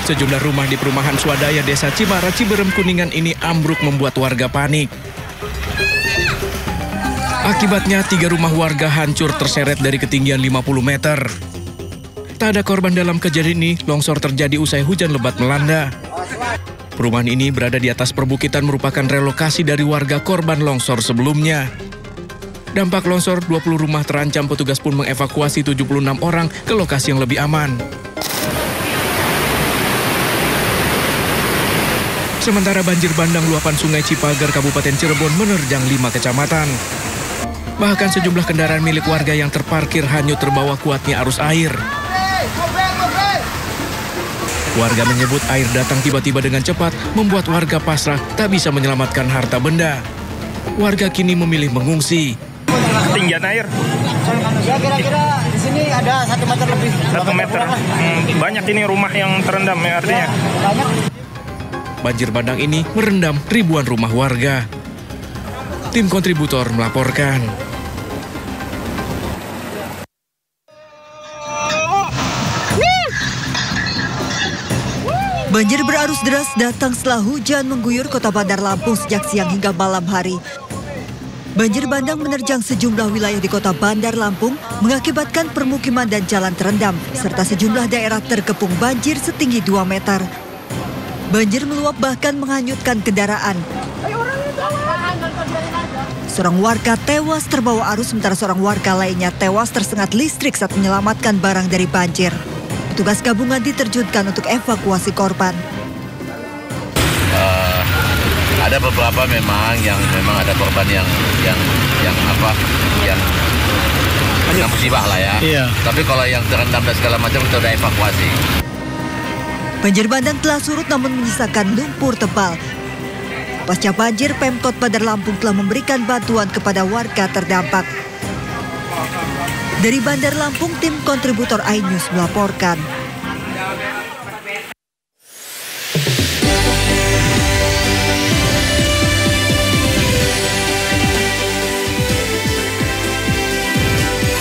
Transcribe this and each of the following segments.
Sejumlah rumah di perumahan swadaya Desa Cimara, Ciberem, Kuningan ini ambruk membuat warga panik. Akibatnya 3 rumah warga hancur terseret dari ketinggian 50 meter. Tak ada korban dalam kejadian ini, longsor terjadi usai hujan lebat melanda. Perumahan ini berada di atas perbukitan merupakan relokasi dari warga korban longsor sebelumnya. Dampak longsor, 20 rumah terancam, petugas pun mengevakuasi 76 orang ke lokasi yang lebih aman. Sementara banjir bandang luapan Sungai Cipagar, Kabupaten Cirebon menerjang 5 kecamatan. Bahkan sejumlah kendaraan milik warga yang terparkir hanyut terbawa kuatnya arus air. Warga menyebut air datang tiba-tiba dengan cepat, membuat warga pasrah tak bisa menyelamatkan harta benda. Warga kini memilih mengungsi. Ketinggian air? Ya kira-kira di sini ada 1 meter lebih. 1 meter. Banyak ini rumah yang terendam ya artinya? Banyak. Banjir bandang ini merendam ribuan rumah warga. Tim kontributor melaporkan. Banjir berarus deras datang setelah hujan mengguyur kota Bandar Lampung sejak siang hingga malam hari. Banjir bandang menerjang sejumlah wilayah di kota Bandar Lampung, mengakibatkan permukiman dan jalan terendam, serta sejumlah daerah terkepung banjir setinggi 2 meter. Banjir meluap bahkan menghanyutkan kendaraan. Seorang warga tewas terbawa arus, sementara seorang warga lainnya tewas tersengat listrik saat menyelamatkan barang dari banjir. Petugas gabungan diterjunkan untuk evakuasi korban. Ada beberapa memang ada korban yang musibah lah ya. Iya. Tapi kalau yang terendam dan segala macam kita udah evakuasi. Banjir bandang telah surut namun menyisakan lumpur tebal. Pasca banjir, Pemkot Bandar Lampung telah memberikan bantuan kepada warga terdampak. Dari Bandar Lampung, tim kontributor iNews melaporkan.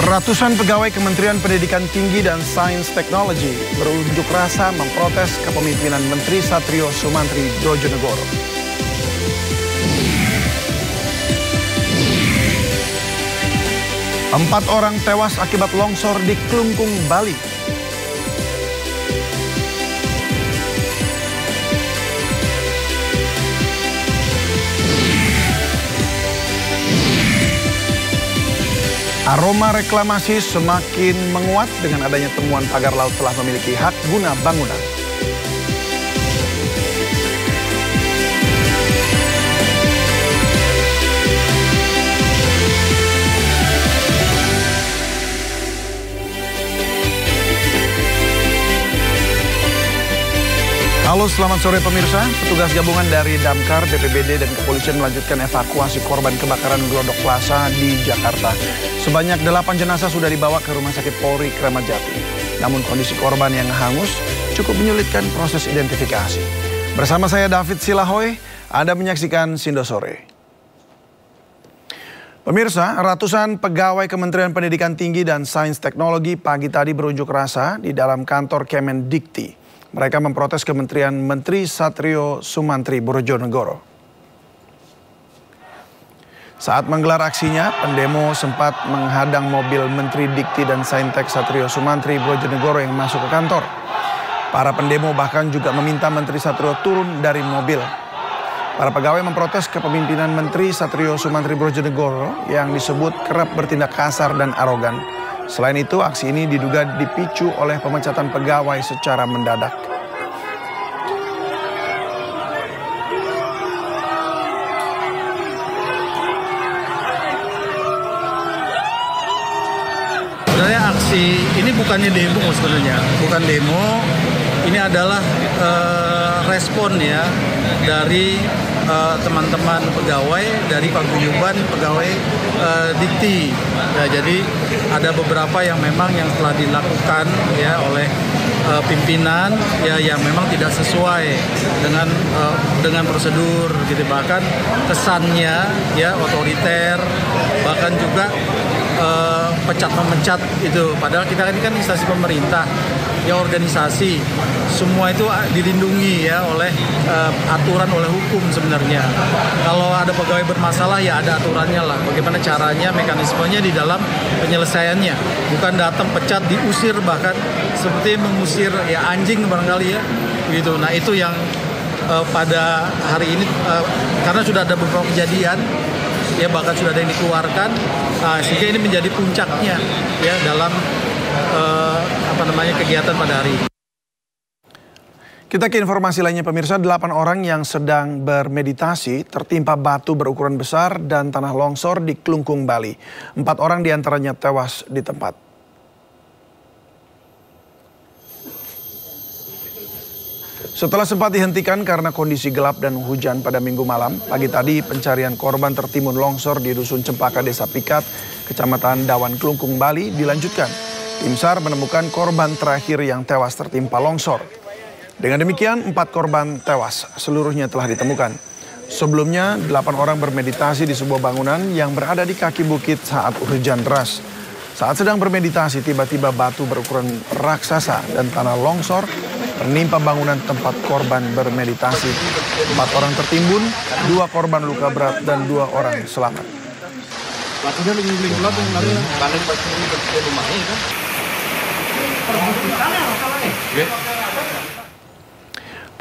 Ratusan pegawai Kementerian Pendidikan Tinggi dan Sains Teknologi berunjuk rasa memprotes kepemimpinan Menteri Satrio Sumantri Brojonegoro. Empat orang tewas akibat longsor di Klungkung, Bali. Aroma reklamasi semakin menguat dengan adanya temuan pagar laut telah memiliki hak guna bangunan. Halo, selamat sore pemirsa. Petugas gabungan dari Damkar, BPBD, dan kepolisian melanjutkan evakuasi korban kebakaran Glodok Plaza di Jakarta. Sebanyak 8 jenazah sudah dibawa ke Rumah Sakit Polri Kramat Jati. Namun kondisi korban yang hangus cukup menyulitkan proses identifikasi. Bersama saya David Silahoy, Anda menyaksikan Sindo Sore. Pemirsa, ratusan pegawai Kementerian Pendidikan Tinggi dan Sains Teknologi pagi tadi berunjuk rasa di dalam kantor Kemendikti. Mereka memprotes kementerian Menteri Satrio Sumantri Brojonegoro. Saat menggelar aksinya, pendemo sempat menghadang mobil Menteri Dikti dan Saintek Satrio Sumantri Brojonegoro yang masuk ke kantor. Para pendemo bahkan juga meminta Menteri Satrio turun dari mobil. Para pegawai memprotes kepemimpinan Menteri Satrio Sumantri Brojonegoro yang disebut kerap bertindak kasar dan arogan. Selain itu, aksi ini diduga dipicu oleh pemecatan pegawai secara mendadak. Sebenarnya aksi ini bukannya demo sebenarnya, bukan demo. Ini adalah respon ya dari teman-teman pegawai dari paguyuban pegawai Dikti. Ya, jadi ada beberapa yang memang yang telah dilakukan ya oleh pimpinan ya yang memang tidak sesuai dengan prosedur gitu, bahkan kesannya ya otoriter, bahkan juga pecat-memecat itu. Padahal kita ini kan instansi pemerintah ya organisasi. Semua itu dilindungi ya oleh aturan, oleh hukum sebenarnya. Kalau ada pegawai bermasalah ya ada aturannya lah. Bagaimana caranya, mekanismenya di dalam penyelesaiannya. Bukan datang pecat, diusir, bahkan seperti mengusir ya anjing barangkali ya. Gitu. Nah itu yang pada hari ini karena sudah ada beberapa kejadian ya, bahkan sudah ada yang dikeluarkan, sehingga ini menjadi puncaknya ya dalam kegiatan pada hari ini. Kita ke informasi lainnya pemirsa, 8 orang yang sedang bermeditasi tertimpa batu berukuran besar dan tanah longsor di Klungkung, Bali. 4 orang diantaranya tewas di tempat. Setelah sempat dihentikan karena kondisi gelap dan hujan pada Minggu malam, pagi tadi pencarian korban tertimbun longsor di Dusun Cempaka, Desa Pikat, Kecamatan Dawan, Klungkung, Bali dilanjutkan. Tim SAR menemukan korban terakhir yang tewas tertimpa longsor. Dengan demikian, 4 korban tewas, seluruhnya telah ditemukan. Sebelumnya, 8 orang bermeditasi di sebuah bangunan yang berada di kaki bukit saat hujan deras. Saat sedang bermeditasi, tiba-tiba batu berukuran raksasa dan tanah longsor menimpa bangunan tempat korban bermeditasi. 4 orang tertimbun, 2 korban luka berat dan 2 orang selamat.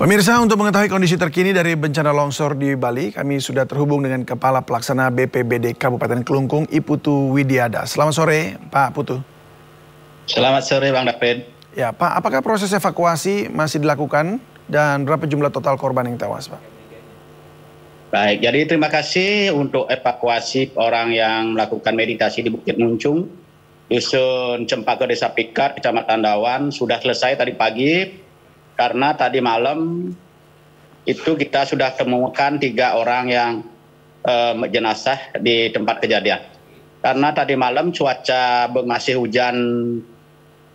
Pemirsa, untuk mengetahui kondisi terkini dari bencana longsor di Bali, kami sudah terhubung dengan Kepala Pelaksana BPBD Kabupaten Klungkung, Iputu Widiada. Selamat sore, Pak Putu. Selamat sore, Bang David. Ya, Pak, apakah proses evakuasi masih dilakukan dan berapa jumlah total korban yang tewas, Pak? Baik, jadi terima kasih untuk evakuasi orang yang melakukan meditasi di Bukit Muncung, Dusun Cempaka, Desa Pikat, Kecamatan Dawan, sudah selesai tadi pagi. Karena tadi malam itu kita sudah temukan 3 orang yang jenazah di tempat kejadian. Karena tadi malam cuaca masih hujan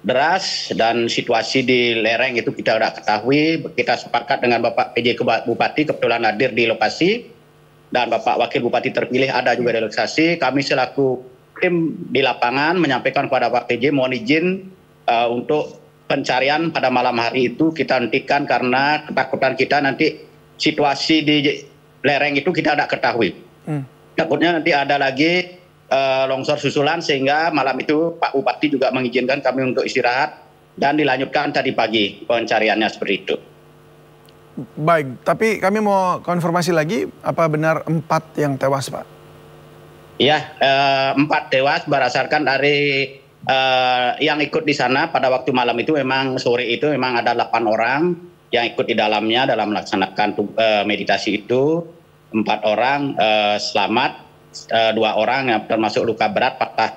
deras dan situasi di lereng itu kita sudah ketahui. Kita sepakat dengan Bapak PJ Bupati kebetulan hadir di lokasi dan Bapak Wakil Bupati terpilih ada juga di lokasi. Kami selaku tim di lapangan menyampaikan kepada Pak PJ mohon izin untuk pencarian pada malam hari itu kita hentikan karena ketakutan kita nanti situasi di lereng itu kita tidak ketahui. Takutnya nanti ada lagi longsor susulan sehingga malam itu Pak Bupati juga mengizinkan kami untuk istirahat dan dilanjutkan tadi pagi pencariannya seperti itu. Baik, tapi kami mau konfirmasi lagi, apa benar 4 yang tewas, Pak? Iya, 4 tewas berdasarkan dari yang ikut di sana pada waktu malam itu. Memang sore itu memang ada 8 orang yang ikut di dalamnya dalam melaksanakan meditasi itu. 4 orang selamat, 2 orang yang termasuk luka berat patah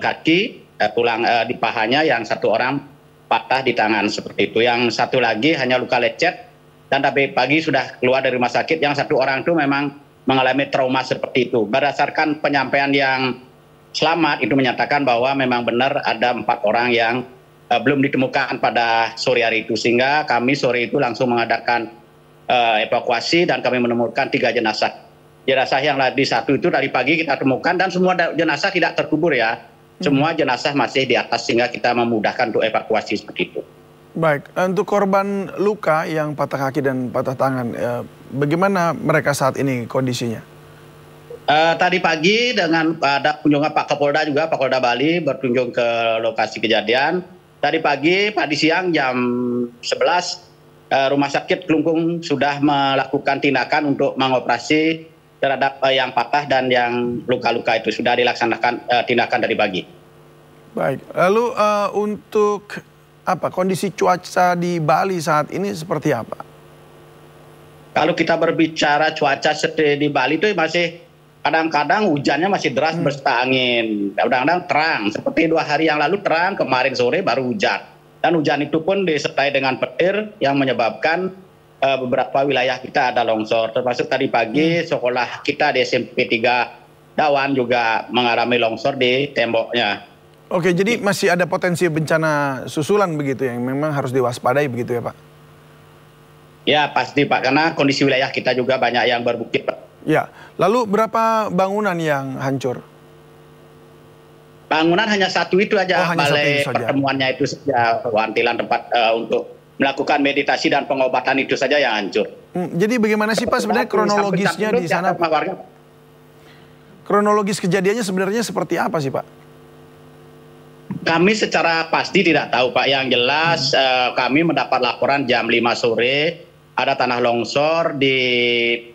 kaki, tulang di pahanya, yang 1 orang patah di tangan seperti itu. Yang 1 lagi hanya luka lecet dan tadi pagi sudah keluar dari rumah sakit. Yang 1 orang itu memang mengalami trauma seperti itu. Berdasarkan penyampaian yang selamat itu menyatakan bahwa memang benar ada 4 orang yang belum ditemukan pada sore hari itu, sehingga kami sore itu langsung mengadakan evakuasi dan kami menemukan 3 jenazah. Jenazah yang di 1 itu dari pagi kita temukan dan semua jenazah tidak terkubur ya. Semua jenazah masih di atas sehingga kita memudahkan untuk evakuasi seperti itu. Baik, untuk korban luka yang patah kaki dan patah tangan, bagaimana mereka saat ini kondisinya? Tadi pagi dengan ada kunjungan Pak Kapolda juga, Pak Kapolda Bali berkunjung ke lokasi kejadian. Tadi pagi, tadi siang jam 11, Rumah Sakit Klungkung sudah melakukan tindakan untuk mengoperasi terhadap yang patah dan yang luka-luka itu. Sudah dilaksanakan tindakan tadi pagi. Baik, lalu untuk kondisi cuaca di Bali saat ini seperti apa? Kalau kita berbicara cuaca di Bali itu masih kadang-kadang hujannya masih deras berserta angin, kadang-kadang terang. Seperti 2 hari yang lalu terang, kemarin sore baru hujan. Dan hujan itu pun disertai dengan petir yang menyebabkan beberapa wilayah kita ada longsor. Termasuk tadi pagi sekolah kita di SMP 3 Dawan juga mengalami longsor di temboknya. Oke, jadi masih ada potensi bencana susulan begitu yang memang harus diwaspadai begitu ya, Pak? Ya pasti, Pak, karena kondisi wilayah kita juga banyak yang berbukit, Pak. Ya, lalu berapa bangunan yang hancur? Bangunan hanya satu itu aja, hanya satu balai itu saja. pertemuannya itu saja, wantilan tempat untuk melakukan meditasi dan pengobatan itu saja yang hancur. Jadi bagaimana sih Pak sebenarnya kronologisnya di sana? Kronologis kejadiannya sebenarnya seperti apa sih Pak? Kami secara pasti tidak tahu Pak. Yang jelas kami mendapat laporan jam 5 sore ada tanah longsor di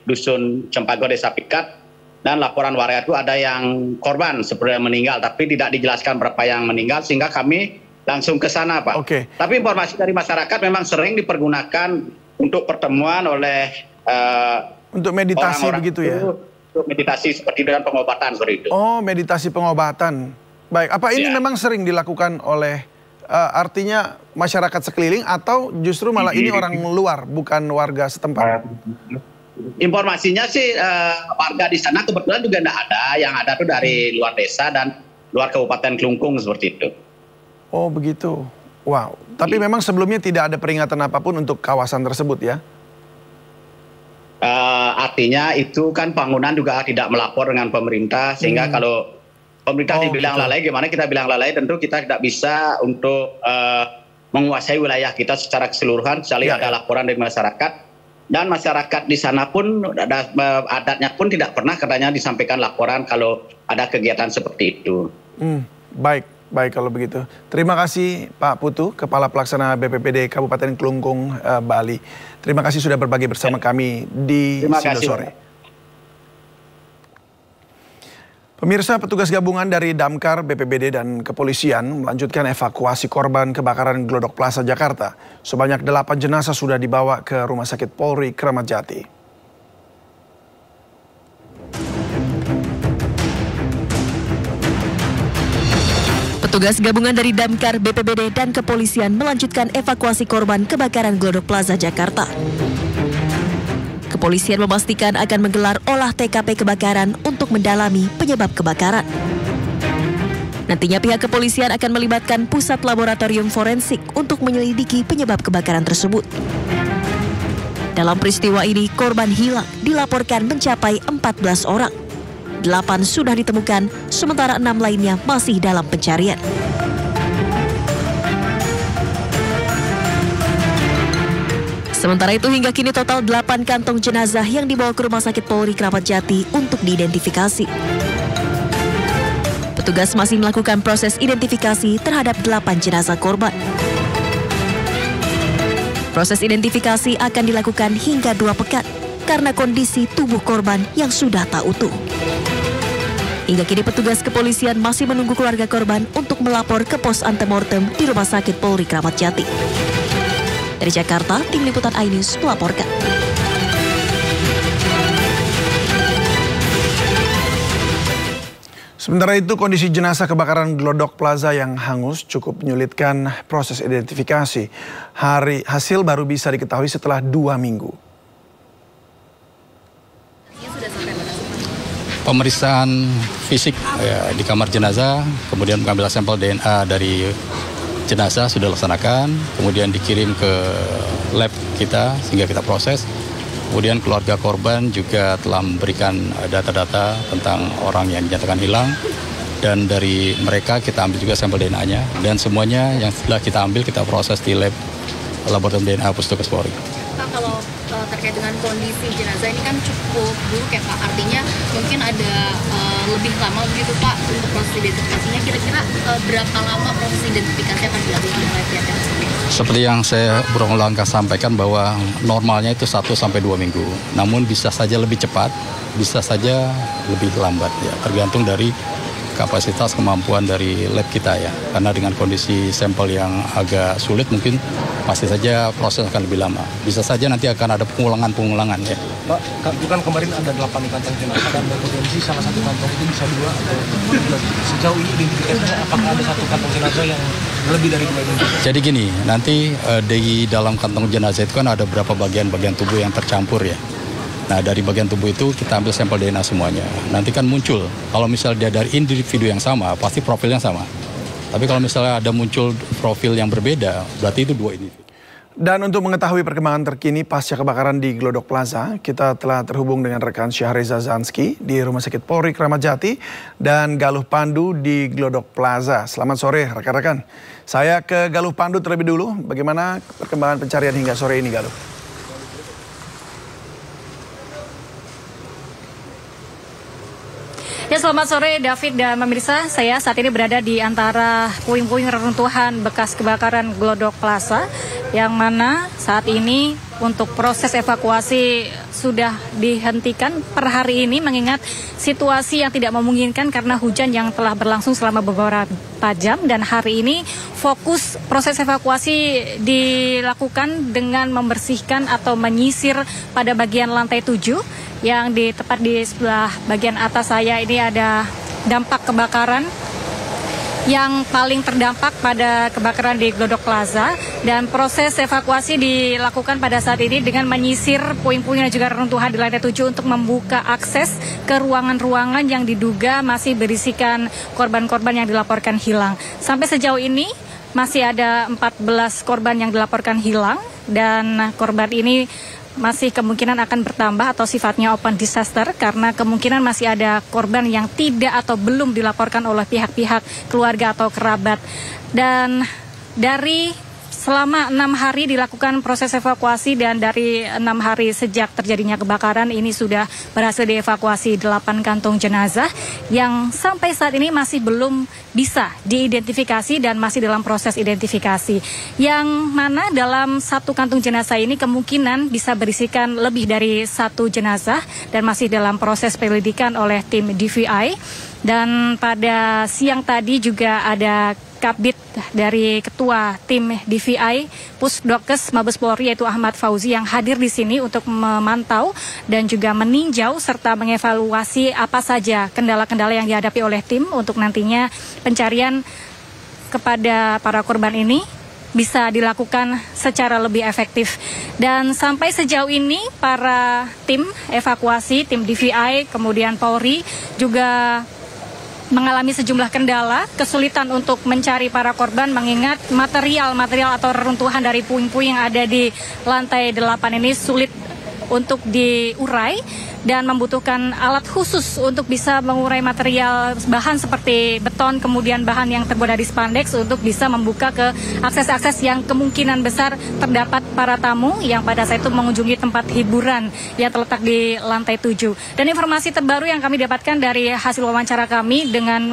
Dusun Cempaka Desa Pikat. Dan laporan warga itu ada yang korban seperti yang meninggal, tapi tidak dijelaskan berapa yang meninggal, sehingga kami langsung ke sana, Pak. Oke. Tapi informasi dari masyarakat memang sering dipergunakan untuk pertemuan oleh untuk meditasi orang-orang begitu ya? Untuk meditasi seperti dengan pengobatan seperti itu. Oh, meditasi pengobatan. Baik, apa ini memang sering dilakukan oleh artinya masyarakat sekeliling atau justru malah ini orang luar, bukan warga setempat? Informasinya sih warga di sana kebetulan juga tidak ada, yang ada tuh dari luar desa dan luar Kabupaten Klungkung seperti itu. Oh begitu, wow. Tapi memang sebelumnya tidak ada peringatan apapun untuk kawasan tersebut ya? Artinya itu kan bangunan juga tidak melapor dengan pemerintah, sehingga kalau pemerintah dibilang lalai, gimana kita bilang lalai, tentu kita tidak bisa untuk menguasai wilayah kita secara keseluruhan, kecuali ada laporan dari masyarakat. Dan masyarakat di sana pun adatnya pun tidak pernah katanya disampaikan laporan kalau ada kegiatan seperti itu. Baik kalau begitu. Terima kasih Pak Putu, Kepala Pelaksana BPBD Kabupaten Klungkung, Bali. Terima kasih sudah berbagi bersama kami di Sido Sore. Pemirsa, petugas gabungan dari Damkar, BPBD, dan kepolisian melanjutkan evakuasi korban kebakaran Glodok Plaza, Jakarta. Sebanyak 8 jenazah sudah dibawa ke Rumah Sakit Polri Kramat Jati. Petugas gabungan dari Damkar, BPBD, dan kepolisian melanjutkan evakuasi korban kebakaran Glodok Plaza, Jakarta. Kepolisian memastikan akan menggelar olah TKP kebakaran untuk mendalami penyebab kebakaran. Nantinya pihak kepolisian akan melibatkan pusat laboratorium forensik untuk menyelidiki penyebab kebakaran tersebut. Dalam peristiwa ini, korban hilang dilaporkan mencapai 14 orang. 8 sudah ditemukan, sementara 6 lainnya masih dalam pencarian. Sementara itu hingga kini total 8 kantong jenazah yang dibawa ke Rumah Sakit Polri Kramat Jati untuk diidentifikasi. Petugas masih melakukan proses identifikasi terhadap 8 jenazah korban. Proses identifikasi akan dilakukan hingga 2 pekan karena kondisi tubuh korban yang sudah tak utuh. Hingga kini petugas kepolisian masih menunggu keluarga korban untuk melapor ke pos antemortem di Rumah Sakit Polri Kramat Jati. Dari Jakarta, tim liputan iNews melaporkan. Sementara itu, kondisi jenazah kebakaran Glodok Plaza yang hangus cukup menyulitkan proses identifikasi. Hasil baru bisa diketahui setelah 2 minggu. Pemeriksaan fisik di kamar jenazah, kemudian mengambil sampel DNA dari jenazah sudah dilaksanakan, kemudian dikirim ke lab kita sehingga kita proses. Kemudian keluarga korban juga telah memberikan data-data tentang orang yang dinyatakan hilang, dan dari mereka kita ambil juga sampel DNA-nya, dan semuanya yang sudah kita ambil kita proses di lab laboratorium DNA Puskesmas Polri. Pak, kalau terkait dengan kondisi jenazah ini kan cukup buruk ya Pak, artinya mungkin ada lebih lama begitu Pak untuk proses identifikasinya, kira-kira berapa lama proses identifikasi akan dilakukan oleh pihak tersebut? Seperti yang saya berulang kali sampaikan bahwa normalnya itu 1-2 minggu, namun bisa saja lebih cepat, bisa saja lebih lambat ya, tergantung dari kapasitas kemampuan dari lab kita ya, karena dengan kondisi sampel yang agak sulit mungkin pasti saja proses akan lebih lama. Bisa saja nanti akan ada pengulangan ya. Pak, bukan kemarin ada 8 kantong jenazah dan berpotensi salah satu kantong itu bisa 2 atau 3. Sejauh ini identifikasinya apakah ada 1 kantong jenazah yang lebih dari 2 ini? Jadi gini, nanti di dalam kantong jenazah itu kan ada beberapa bagian-bagian tubuh yang tercampur ya. Nah, dari bagian tubuh itu kita ambil sampel DNA semuanya. Nanti kan muncul, kalau misalnya dia dari individu yang sama, pasti profilnya sama. Tapi kalau misalnya ada muncul profil yang berbeda, berarti itu 2 individu. Dan untuk mengetahui perkembangan terkini pasca kebakaran di Glodok Plaza, kita telah terhubung dengan rekan Syahreza Zanski di Rumah Sakit Polri Kramat Jati dan Galuh Pandu di Glodok Plaza. Selamat sore rekan-rekan. Saya ke Galuh Pandu terlebih dulu. Bagaimana perkembangan pencarian hingga sore ini, Galuh? Ya, selamat sore David dan pemirsa. Saya saat ini berada di antara puing-puing reruntuhan bekas kebakaran Glodok Plaza, yang mana saat ini untuk proses evakuasi sudah dihentikan per hari ini mengingat situasi yang tidak memungkinkan karena hujan yang telah berlangsung selama beberapa jam, dan hari ini fokus proses evakuasi dilakukan dengan membersihkan atau menyisir pada bagian lantai 7 yang tepat di sebelah bagian atas saya. Ini ada dampak kebakaran yang paling terdampak pada kebakaran di Glodok Plaza, dan proses evakuasi dilakukan pada saat ini dengan menyisir puing-puing dan juga reruntuhan di lantai 7 untuk membuka akses ke ruangan-ruangan yang diduga masih berisikan korban-korban yang dilaporkan hilang. Sampai sejauh ini masih ada 14 korban yang dilaporkan hilang, dan korban ini masih kemungkinan akan bertambah atau sifatnya open disaster karena kemungkinan masih ada korban yang tidak atau belum dilaporkan oleh pihak-pihak keluarga atau kerabat. Dan dari selama 6 hari dilakukan proses evakuasi, dan dari 6 hari sejak terjadinya kebakaran ini sudah berhasil dievakuasi 8 kantung jenazah yang sampai saat ini masih belum bisa diidentifikasi dan masih dalam proses identifikasi. Yang mana dalam satu kantung jenazah ini kemungkinan bisa berisikan lebih dari 1 jenazah dan masih dalam proses penyelidikan oleh tim DVI. Dan pada siang tadi juga ada Kabid dari Ketua Tim DVI Pusdokes Mabes Polri yaitu Ahmad Fauzi yang hadir di sini untuk memantau dan juga meninjau serta mengevaluasi apa saja kendala-kendala yang dihadapi oleh tim untuk nantinya pencarian kepada para korban ini bisa dilakukan secara lebih efektif. Dan sampai sejauh ini para tim evakuasi, tim DVI, kemudian Polri juga mengalami sejumlah kendala, kesulitan untuk mencari para korban mengingat material atau reruntuhan dari puing-puing yang ada di lantai 8 ini sulit untuk diurai dan membutuhkan alat khusus untuk bisa mengurai material bahan seperti beton, kemudian bahan yang terbuat dari spandex untuk bisa membuka ke akses-akses yang kemungkinan besar terdapat para tamu yang pada saat itu mengunjungi tempat hiburan yang terletak di lantai 7. Dan informasi terbaru yang kami dapatkan dari hasil wawancara kami dengan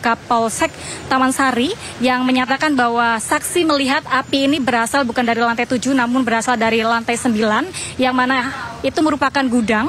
Kapolsek Taman Sari yang menyatakan bahwa saksi melihat api ini berasal bukan dari lantai 7 namun berasal dari lantai 9 yang mana itu merupakan gudang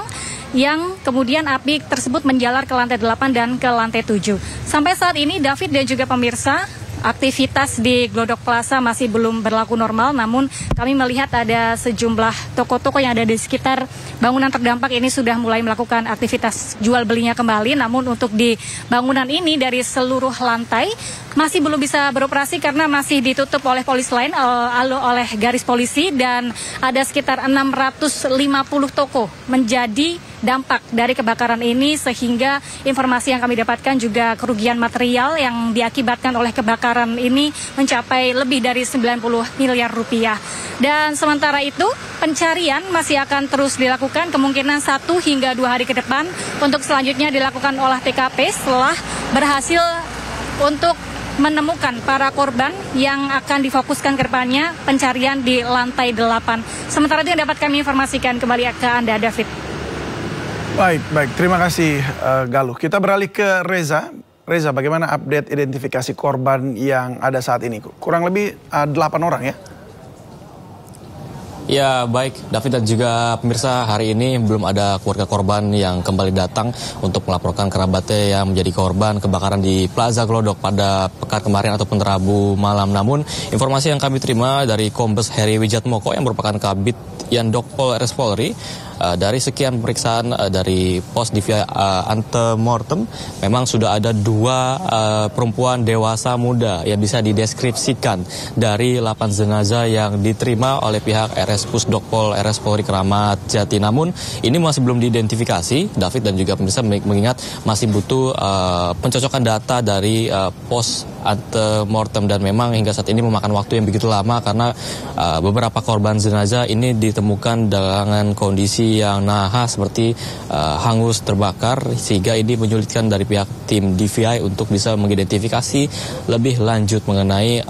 yang kemudian api tersebut menjalar ke lantai 8 dan ke lantai 7. Sampai saat ini David dan juga pemirsa, aktivitas di Glodok Plaza masih belum berlaku normal, namun kami melihat ada sejumlah toko-toko yang ada di sekitar bangunan terdampak ini sudah mulai melakukan aktivitas jual belinya kembali. Namun untuk di bangunan ini dari seluruh lantai masih belum bisa beroperasi karena masih ditutup oleh polis lain, oleh garis polisi, dan ada sekitar 650 toko menjadi dampak dari kebakaran ini, sehingga informasi yang kami dapatkan juga kerugian material yang diakibatkan oleh kebakaran ini mencapai lebih dari 90 miliar rupiah. Dan sementara itu pencarian masih akan terus dilakukan kemungkinan 1 hingga 2 hari ke depan untuk selanjutnya dilakukan olah TKP setelah berhasil untuk menemukan para korban yang akan difokuskan ke depannya pencarian di lantai 8. Sementara itu yang dapat kami informasikan kembali ke Anda, David. Baik, terima kasih Galuh. Kita beralih ke Reza. Reza, bagaimana update identifikasi korban yang ada saat ini? Kurang lebih 8 orang ya? Ya baik, David dan juga pemirsa, hari ini belum ada keluarga korban yang kembali datang untuk melaporkan kerabatnya yang menjadi korban kebakaran di Plaza Glodok pada pekan kemarin ataupun Rabu malam. Namun informasi yang kami terima dari Kombes Heri Wijatmoko yang merupakan Kabid Yandokpol RS Polri, dari sekian pemeriksaan dari pos DVI antemortem, memang sudah ada 2 perempuan dewasa muda yang bisa dideskripsikan dari 8 jenazah yang diterima oleh pihak RS Pusdokpol RS Polri Kramat Jati. Namun ini masih belum diidentifikasi, David dan juga pemirsa, mengingat masih butuh pencocokan data dari pos antemortem, dan memang hingga saat ini memakan waktu yang begitu lama karena beberapa korban jenazah ini ditemukan dengan kondisi yang nahas seperti hangus terbakar, sehingga ini menyulitkan dari pihak tim DVI untuk bisa mengidentifikasi lebih lanjut mengenai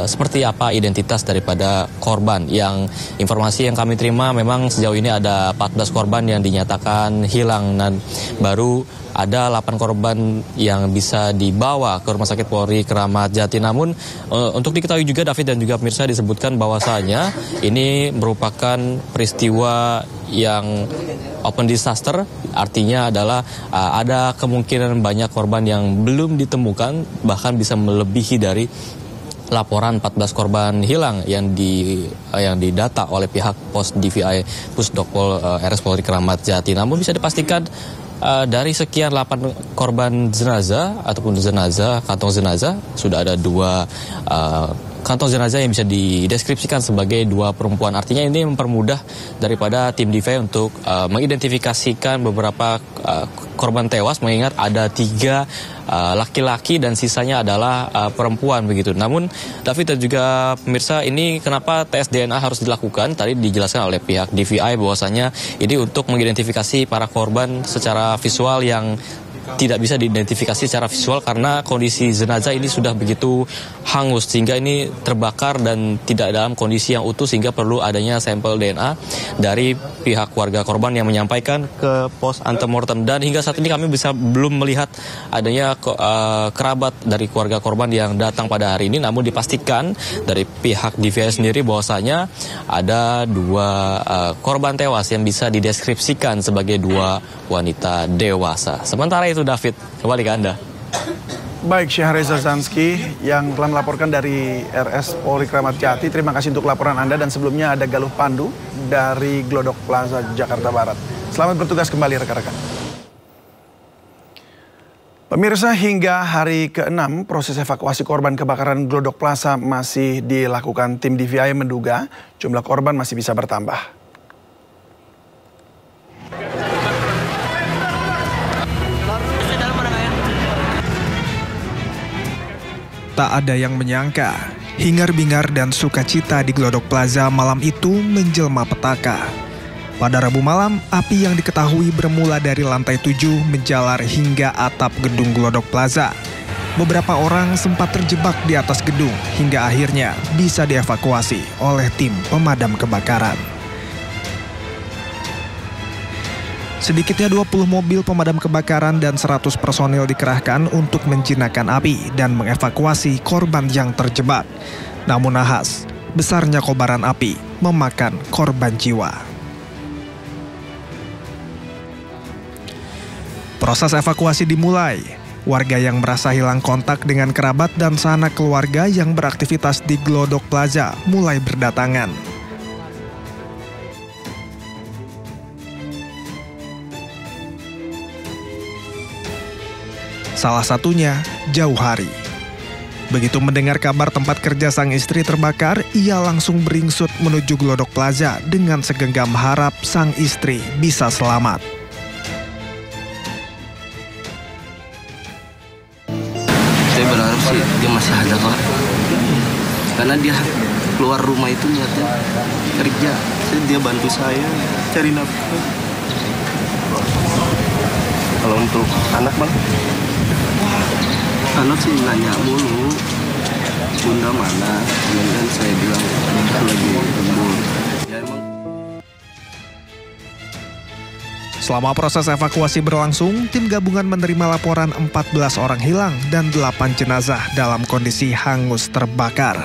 seperti apa identitas daripada korban. Yang informasi yang kami terima memang sejauh ini ada 14 korban yang dinyatakan hilang, dan baru ada 8 korban yang bisa dibawa ke Rumah Sakit Polri Kramat Jati. Namun untuk diketahui juga, David dan juga pemirsa, disebutkan bahwasanya ini merupakan peristiwa yang open disaster, artinya adalah ada kemungkinan banyak korban yang belum ditemukan, bahkan bisa melebihi dari laporan 14 korban hilang yang didata oleh pihak Pos DVI Pusdokpol RS Polri Kramat Jati. Namun bisa dipastikan dari sekian 8 korban jenazah ataupun kantong jenazah, sudah ada 2 kantong jenazah yang bisa dideskripsikan sebagai 2 perempuan. Artinya ini mempermudah daripada tim DVI untuk mengidentifikasikan beberapa korban tewas, mengingat ada 3 laki-laki dan sisanya adalah perempuan begitu. Namun David dan juga pemirsa, ini kenapa tes DNA harus dilakukan? Tadi dijelaskan oleh pihak DVI bahwasanya ini untuk mengidentifikasi para korban secara visual yang tidak bisa diidentifikasi secara visual karena kondisi jenazah ini sudah begitu hangus sehingga ini terbakar dan tidak dalam kondisi yang utuh, sehingga perlu adanya sampel DNA dari pihak keluarga korban yang menyampaikan ke pos antemortem. Dan hingga saat ini kami belum melihat adanya kerabat dari keluarga korban yang datang pada hari ini, namun dipastikan dari pihak DVI sendiri bahwasanya ada 2 korban tewas yang bisa dideskripsikan sebagai 2 wanita dewasa. Sementara itu, David, kembali ke Anda. Baik, Syahreza Zanski yang telah melaporkan dari RS Polri Kramat Jati. Terima kasih untuk laporan Anda, dan sebelumnya ada Galuh Pandu dari Glodok Plaza, Jakarta Barat. Selamat bertugas kembali rekan-rekan. Pemirsa, hingga hari ke-6 proses evakuasi korban kebakaran Glodok Plaza masih dilakukan. Tim DVI menduga jumlah korban masih bisa bertambah. Tak ada yang menyangka, hingar-bingar dan sukacita di Glodok Plaza malam itu menjelma petaka. Pada Rabu malam, api yang diketahui bermula dari lantai 7 menjalar hingga atap gedung Glodok Plaza. Beberapa orang sempat terjebak di atas gedung hingga akhirnya bisa dievakuasi oleh tim pemadam kebakaran. Sedikitnya 20 mobil pemadam kebakaran dan 100 personil dikerahkan untuk menjinakkan api dan mengevakuasi korban yang terjebak. Namun nahas, besarnya kobaran api memakan korban jiwa. Proses evakuasi dimulai. Warga yang merasa hilang kontak dengan kerabat dan sanak keluarga yang beraktivitas di Glodok Plaza mulai berdatangan. Salah satunya Jauhari. Begitu mendengar kabar tempat kerja sang istri terbakar, ia langsung beringsut menuju Glodok Plaza dengan segenggam harap sang istri bisa selamat. Saya berharap sih dia masih ada, Pak. Karena dia keluar rumah itu niatnya kerja. Dia bantu saya cari nafkah. Kalau untuk anak, Bang? Anak sih nanya mulu, bunda mana? Kemudian saya bilang lagi lembur. Ya, emang. Selama proses evakuasi berlangsung, tim gabungan menerima laporan 14 orang hilang dan 8 jenazah dalam kondisi hangus terbakar.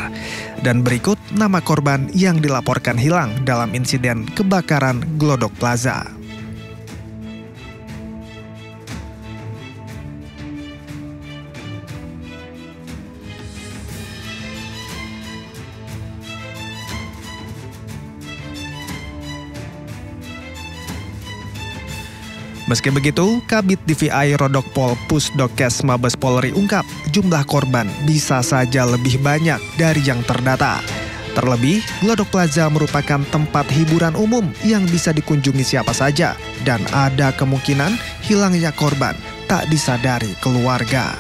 Dan berikut nama korban yang dilaporkan hilang dalam insiden kebakaran Glodok Plaza. Meski begitu, Kabid DVI Rodokpol Pusdokes Mabes Polri ungkap jumlah korban bisa saja lebih banyak dari yang terdata. Terlebih, Glodok Plaza merupakan tempat hiburan umum yang bisa dikunjungi siapa saja dan ada kemungkinan hilangnya korban tak disadari keluarga.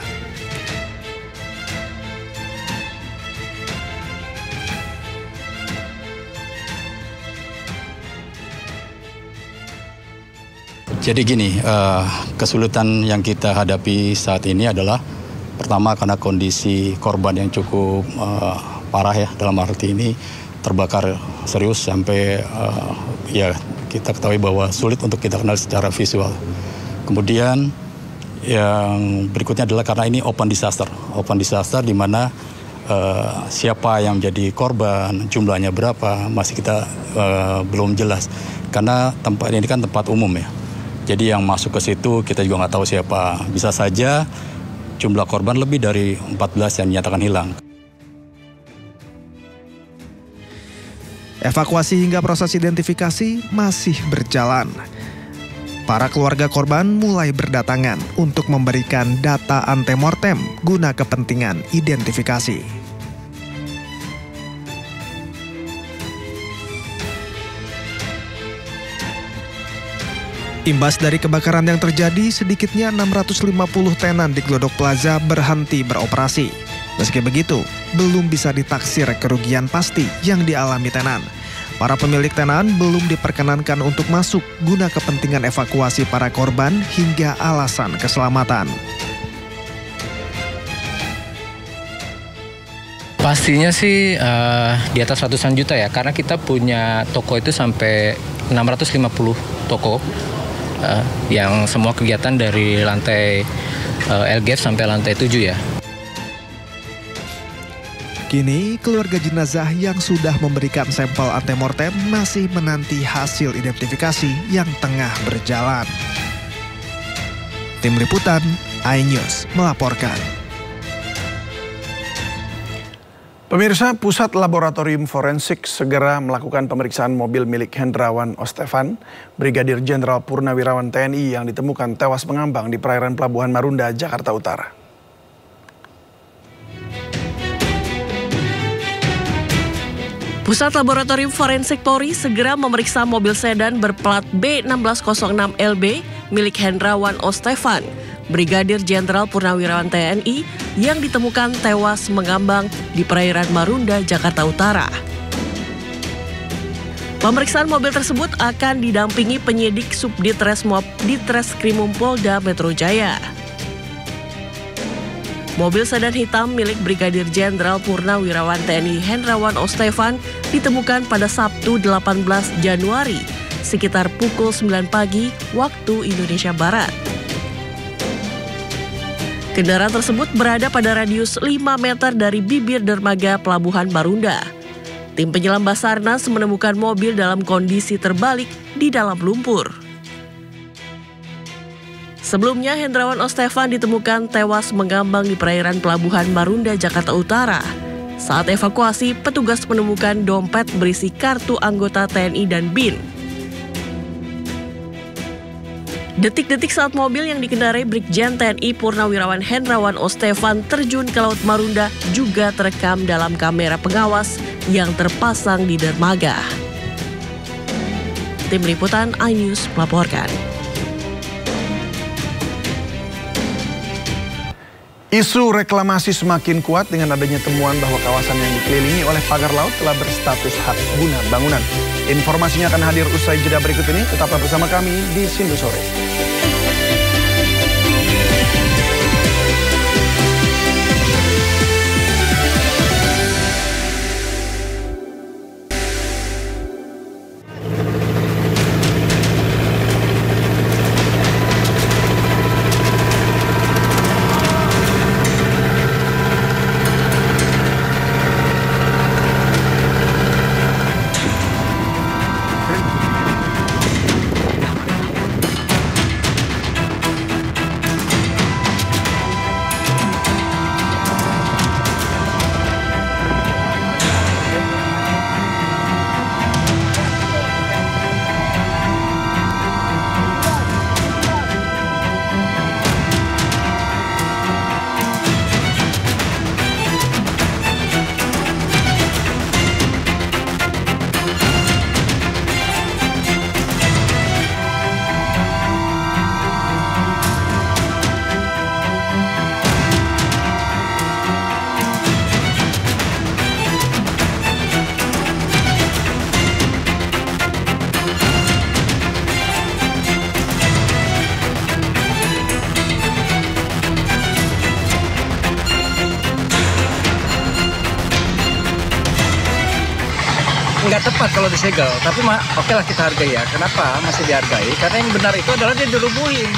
Jadi gini, kesulitan yang kita hadapi saat ini adalah pertama karena kondisi korban yang cukup parah ya, dalam arti ini terbakar serius sampai ya kita ketahui bahwa sulit untuk kita kenal secara visual. Kemudian yang berikutnya adalah karena ini open disaster di mana siapa yang menjadi korban, jumlahnya berapa masih kita belum jelas karena tempat ini kan tempat umum ya. Jadi yang masuk ke situ kita juga nggak tahu siapa. Bisa saja jumlah korban lebih dari 14 yang dinyatakan hilang. Evakuasi hingga proses identifikasi masih berjalan. Para keluarga korban mulai berdatangan untuk memberikan data antemortem guna kepentingan identifikasi. Imbas dari kebakaran yang terjadi, sedikitnya 650 tenan di Glodok Plaza berhenti beroperasi. Meski begitu, belum bisa ditaksir kerugian pasti yang dialami tenan. Para pemilik tenan belum diperkenankan untuk masuk guna kepentingan evakuasi para korban hingga alasan keselamatan. Pastinya sih di atas ratusan juta ya, karena kita punya toko itu sampai 650 toko. Yang semua kegiatan dari lantai LGF sampai lantai 7 ya. Kini keluarga jenazah yang sudah memberikan sampel antemortem masih menanti hasil identifikasi yang tengah berjalan. Tim Liputan iNews melaporkan. Pemirsa, Pusat Laboratorium Forensik segera melakukan pemeriksaan mobil milik Hendrawan Ostefan, Brigadir Jenderal Purnawirawan TNI yang ditemukan tewas mengambang di perairan Pelabuhan Marunda, Jakarta Utara. Pusat Laboratorium Forensik Polri segera memeriksa mobil sedan berplat B1606LB milik Hendrawan Ostefan, Brigadir Jenderal Purnawirawan TNI yang ditemukan tewas mengambang di perairan Marunda, Jakarta Utara. Pemeriksaan mobil tersebut akan didampingi penyidik Subdit Resmob Ditreskrimum Polda Metro Jaya. Mobil sedan hitam milik Brigadir Jenderal Purnawirawan TNI Hendrawan Ostefan ditemukan pada Sabtu 18 Januari sekitar pukul 9 pagi waktu Indonesia Barat. Kendaraan tersebut berada pada radius 5 meter dari bibir dermaga Pelabuhan Marunda. Tim penyelam Basarnas menemukan mobil dalam kondisi terbalik di dalam lumpur. Sebelumnya, Hendrawan Ostefan ditemukan tewas mengambang di perairan Pelabuhan Marunda, Jakarta Utara. Saat evakuasi, petugas menemukan dompet berisi kartu anggota TNI dan BIN. Detik-detik saat mobil yang dikendarai Brigjen TNI Purnawirawan Hendrawan Ostefan terjun ke Laut Marunda juga terekam dalam kamera pengawas yang terpasang di dermaga. Tim Liputan iNews melaporkan. Isu reklamasi semakin kuat dengan adanya temuan bahwa kawasan yang dikelilingi oleh pagar laut telah berstatus hak guna bangunan. Informasinya akan hadir usai jeda berikut ini. Tetaplah bersama kami di Sindu Sore. nggak tepat kalau disegel, tapi oke lah kita hargai ya. Kenapa masih dihargai? Karena yang benar itu adalah dia dirubuhin.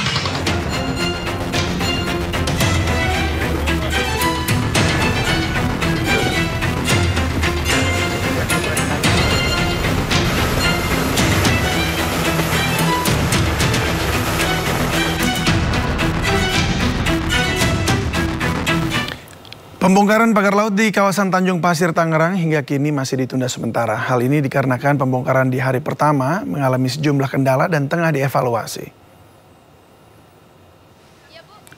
Pembongkaran pagar laut di kawasan Tanjung Pasir, Tangerang hingga kini masih ditunda sementara. Hal ini dikarenakan pembongkaran di hari pertama mengalami sejumlah kendala dan tengah dievaluasi.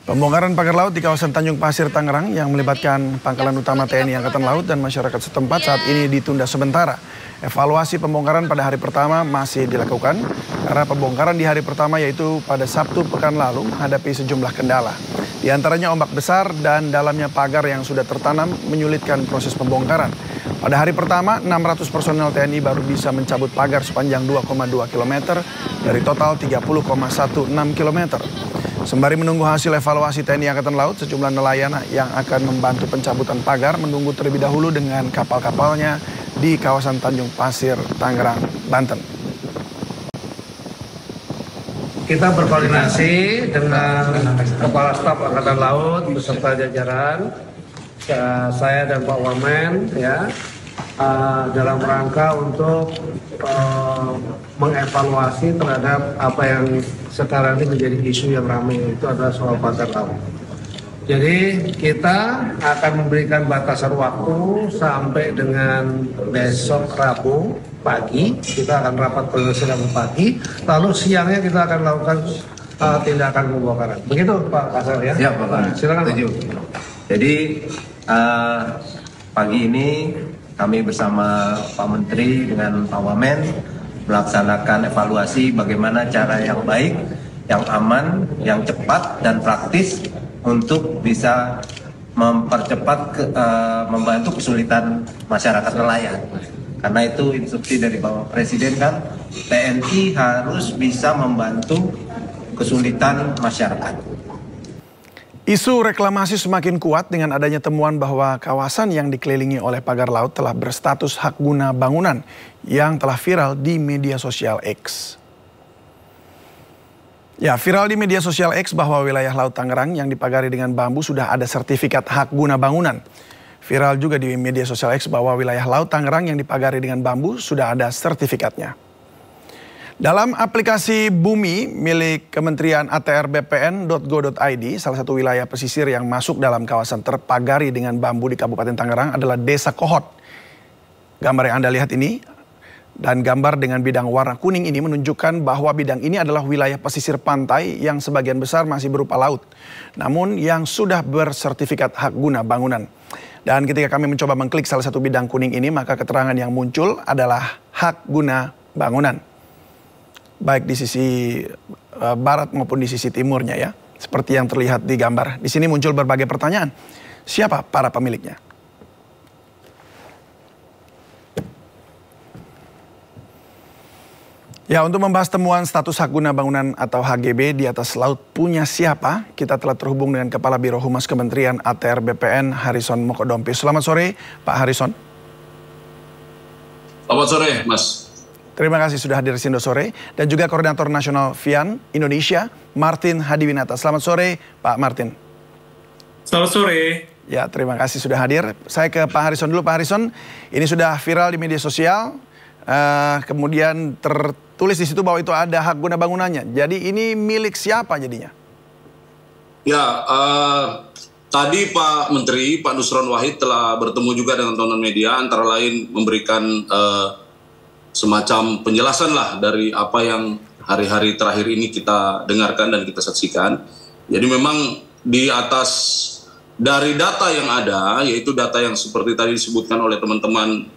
Pembongkaran pagar laut di kawasan Tanjung Pasir, Tangerang yang melibatkan Pangkalan Utama TNI Angkatan Laut dan masyarakat setempat saat ini ditunda sementara. Evaluasi pembongkaran pada hari pertama masih dilakukan karena pembongkaran di hari pertama yaitu pada Sabtu pekan lalu menghadapi sejumlah kendala. Di antaranya ombak besar dan dalamnya pagar yang sudah tertanam menyulitkan proses pembongkaran. Pada hari pertama, 600 personel TNI baru bisa mencabut pagar sepanjang 2,2 km dari total 30,16 km. Sembari menunggu hasil evaluasi TNI Angkatan Laut, sejumlah nelayan yang akan membantu pencabutan pagar menunggu terlebih dahulu dengan kapal-kapalnya di kawasan Tanjung Pasir, Tangerang, Banten. Kita berkoordinasi dengan Kepala Staf Angkatan Laut beserta jajaran, saya dan Pak Wamen ya, dalam rangka untuk mengevaluasi terhadap apa yang sekarang ini menjadi isu yang ramai, itu adalah soal pagar laut. Jadi kita akan memberikan batasan waktu sampai dengan besok Rabu pagi, kita akan rapat koordinasi Rabu pagi, lalu siangnya kita akan lakukan tindakan pembongkaran. Begitu Pak Kasar ya? Ya Bapak, silakan. Setuju. Jadi pagi ini kami bersama Pak Menteri dengan Pak Wamen melaksanakan evaluasi bagaimana cara yang baik, yang aman, yang cepat dan praktis untuk bisa mempercepat membantu kesulitan masyarakat nelayan. Karena itu instruksi dari Bapak Presiden kan, TNI harus bisa membantu kesulitan masyarakat. Isu reklamasi semakin kuat dengan adanya temuan bahwa kawasan yang dikelilingi oleh pagar laut telah berstatus hak guna bangunan yang telah viral di media sosial X. Ya, viral di media sosial X bahwa wilayah Laut Tangerang yang dipagari dengan bambu sudah ada sertifikat hak guna bangunan. Viral juga di media sosial X bahwa wilayah Laut Tangerang yang dipagari dengan bambu sudah ada sertifikatnya. Dalam aplikasi Bumi milik Kementerian ATR bpn.go.id, salah satu wilayah pesisir yang masuk dalam kawasan terpagari dengan bambu di Kabupaten Tangerang adalah Desa Kohot. Gambar yang Anda lihat ini dan gambar dengan bidang warna kuning ini menunjukkan bahwa bidang ini adalah wilayah pesisir pantai yang sebagian besar masih berupa laut, namun yang sudah bersertifikat hak guna bangunan. Dan ketika kami mencoba mengklik salah satu bidang kuning ini, maka keterangan yang muncul adalah hak guna bangunan. Baik di sisi barat maupun di sisi timurnya ya. Seperti yang terlihat di gambar. Di sini muncul berbagai pertanyaan. Siapa para pemiliknya? Ya, untuk membahas temuan status hak guna bangunan atau HGB di atas laut punya siapa, kita telah terhubung dengan Kepala Biro Humas Kementerian ATR BPN, Harrison Mokodompi. Selamat sore, Pak Harrison. Selamat sore, Mas. Terima kasih sudah hadir di Sindo Sore. Dan juga Koordinator Nasional FIAN Indonesia, Martin Hadiwinata. Selamat sore, Pak Martin. Selamat sore. Ya, terima kasih sudah hadir. Saya ke Pak Harrison dulu. Pak Harrison, ini sudah viral di media sosial. Kemudian tertulis di situ bahwa itu ada hak guna bangunannya. Jadi ini milik siapa jadinya? Ya, tadi Pak Menteri, Pak Nusron Wahid telah bertemu juga dengan teman-teman media, antara lain memberikan semacam penjelasan lah dari apa yang hari-hari terakhir ini kita dengarkan dan kita saksikan. Jadi memang di atas dari data yang ada, yaitu data yang seperti tadi disebutkan oleh teman-teman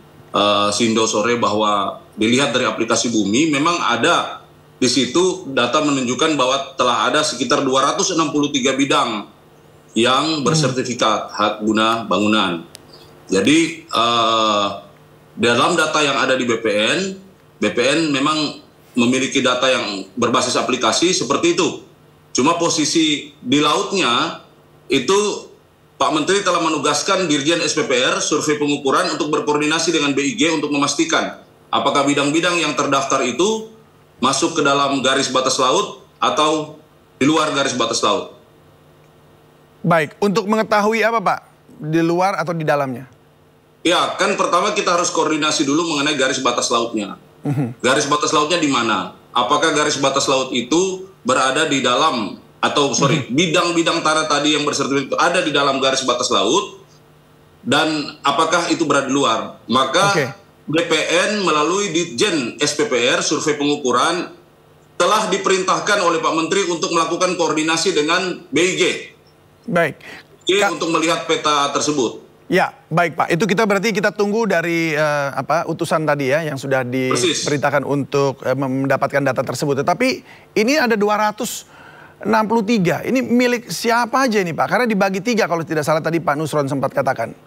Sindo Sore, bahwa dilihat dari aplikasi Bumi memang ada di situ data menunjukkan bahwa telah ada sekitar 263 bidang yang bersertifikat hak guna bangunan. Jadi dalam data yang ada di BPN memang memiliki data yang berbasis aplikasi seperti itu. Cuma posisi di lautnya itu Pak Menteri telah menugaskan Dirjen SPPR survei pengukuran untuk berkoordinasi dengan BIG untuk memastikan apakah bidang-bidang yang terdaftar itu masuk ke dalam garis batas laut atau di luar garis batas laut. Baik, untuk mengetahui apa Pak? Di luar atau di dalamnya? Ya, kan pertama kita harus koordinasi dulu mengenai garis batas lautnya. Garis batas lautnya di mana? Apakah garis batas laut itu berada di dalam, atau bidang-bidang tanah tadi yang bersertifikat itu ada di dalam garis batas laut, dan apakah itu berada di luar? Maka BPN melalui Ditjen SPPR, survei pengukuran, telah diperintahkan oleh Pak Menteri untuk melakukan koordinasi dengan BIG. Baik. Untuk melihat peta tersebut. Ya, baik Pak. Itu berarti kita tunggu dari utusan tadi ya, yang sudah diperintahkan untuk mendapatkan data tersebut. Tetapi ini ada 263. Ini milik siapa aja ini Pak? Karena dibagi 3 kalau tidak salah tadi Pak Nusron sempat katakan.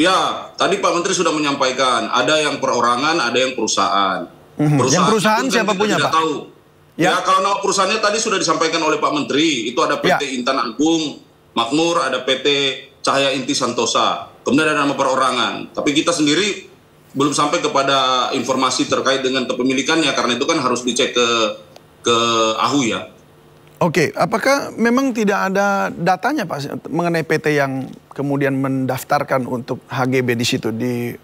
Ya, tadi Pak Menteri sudah menyampaikan, ada yang perorangan, ada yang perusahaan. Yang perusahaan siapa punya Pak? Tahu. Ya, kalau nama perusahaannya tadi sudah disampaikan oleh Pak Menteri, itu ada PT Intan Agung Makmur, ada PT Cahaya Inti Santosa, kemudian ada nama perorangan. Tapi kita sendiri belum sampai kepada informasi terkait dengan kepemilikannya, karena itu kan harus dicek ke AHU ya. Oke, apakah memang tidak ada datanya Pak mengenai PT yang kemudian mendaftarkan untuk HGB di situ di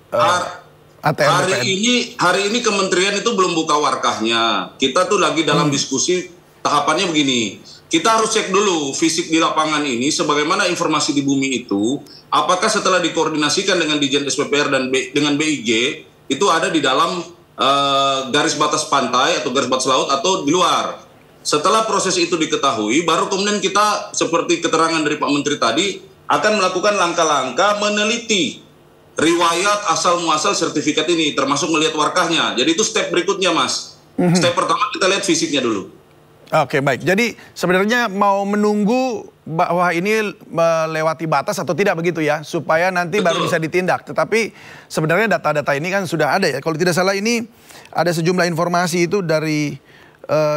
ATM BPN? Hari ini kementerian itu belum buka warkahnya. Kita tuh lagi dalam diskusi, tahapannya begini. Kita harus cek dulu fisik di lapangan ini, sebagaimana informasi di bumi itu, apakah setelah dikoordinasikan dengan Ditjen SPPR dan dengan BIG, itu ada di dalam garis batas pantai atau garis batas laut atau di luar. Setelah proses itu diketahui, baru kemudian kita seperti keterangan dari Pak Menteri tadi, akan melakukan langkah-langkah meneliti riwayat asal-muasal sertifikat ini, termasuk melihat warkahnya. Jadi itu step berikutnya Mas. Step pertama kita lihat fisiknya dulu. Oke, baik. Jadi sebenarnya mau menunggu bahwa ini melewati batas atau tidak begitu ya, supaya nanti baru bisa ditindak. Tetapi sebenarnya data-data ini kan sudah ada ya. Kalau tidak salah ini ada sejumlah informasi itu dari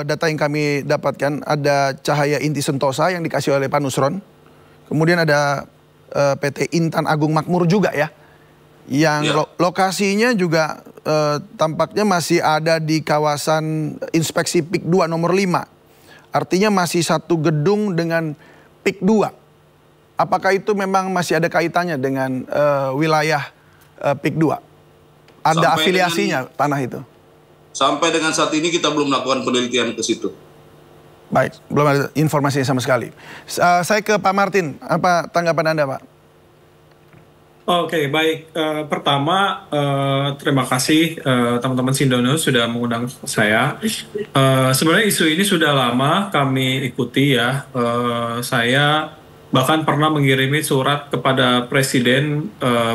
data yang kami dapatkan. Ada Cahaya Inti Santosa yang dikasih oleh Pak Nusron. Kemudian ada PT Intan Agung Makmur juga ya. Yang lokasinya juga tampaknya masih ada di kawasan Inspeksi PIK 2 nomor 5. Artinya masih satu gedung dengan PIK 2. Apakah itu memang masih ada kaitannya dengan wilayah PIK 2? Ada afiliasinya tanah itu? Sampai dengan saat ini kita belum melakukan penelitian ke situ. Baik, belum ada informasinya sama sekali. Saya ke Pak Martin, apa tanggapan Anda Pak? Oke, baik. Pertama, terima kasih teman-teman Sindono sudah mengundang saya. Sebenarnya isu ini sudah lama kami ikuti ya. Saya bahkan pernah mengirimi surat kepada Presiden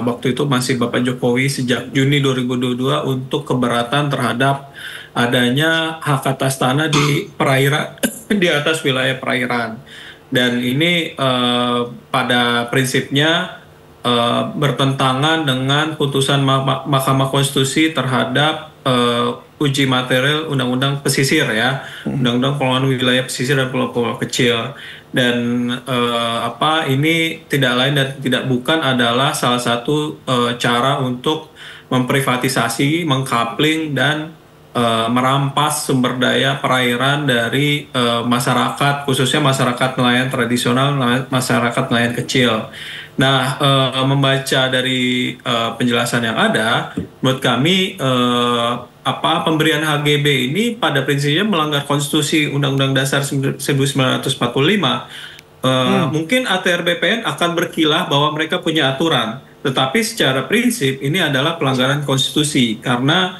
waktu itu masih Bapak Jokowi sejak Juni 2022 untuk keberatan terhadap adanya hak atas tanah di perairan di atas wilayah perairan. Dan ini pada prinsipnya bertentangan dengan putusan Mahkamah Konstitusi terhadap uji material Undang-Undang Pesisir ya, Undang-Undang Pengelolaan Wilayah Pesisir dan Pulau-Pulau Kecil. Dan ini tidak lain dan tidak bukan adalah salah satu cara untuk memprivatisasi, mengkapling dan merampas sumber daya perairan dari masyarakat, khususnya masyarakat nelayan tradisional, masyarakat nelayan kecil. Nah, membaca dari penjelasan yang ada, menurut kami pemberian HGB ini pada prinsipnya melanggar konstitusi Undang-Undang Dasar 1945. Mungkin ATR BPN akan berkilah bahwa mereka punya aturan, tetapi secara prinsip ini adalah pelanggaran konstitusi karena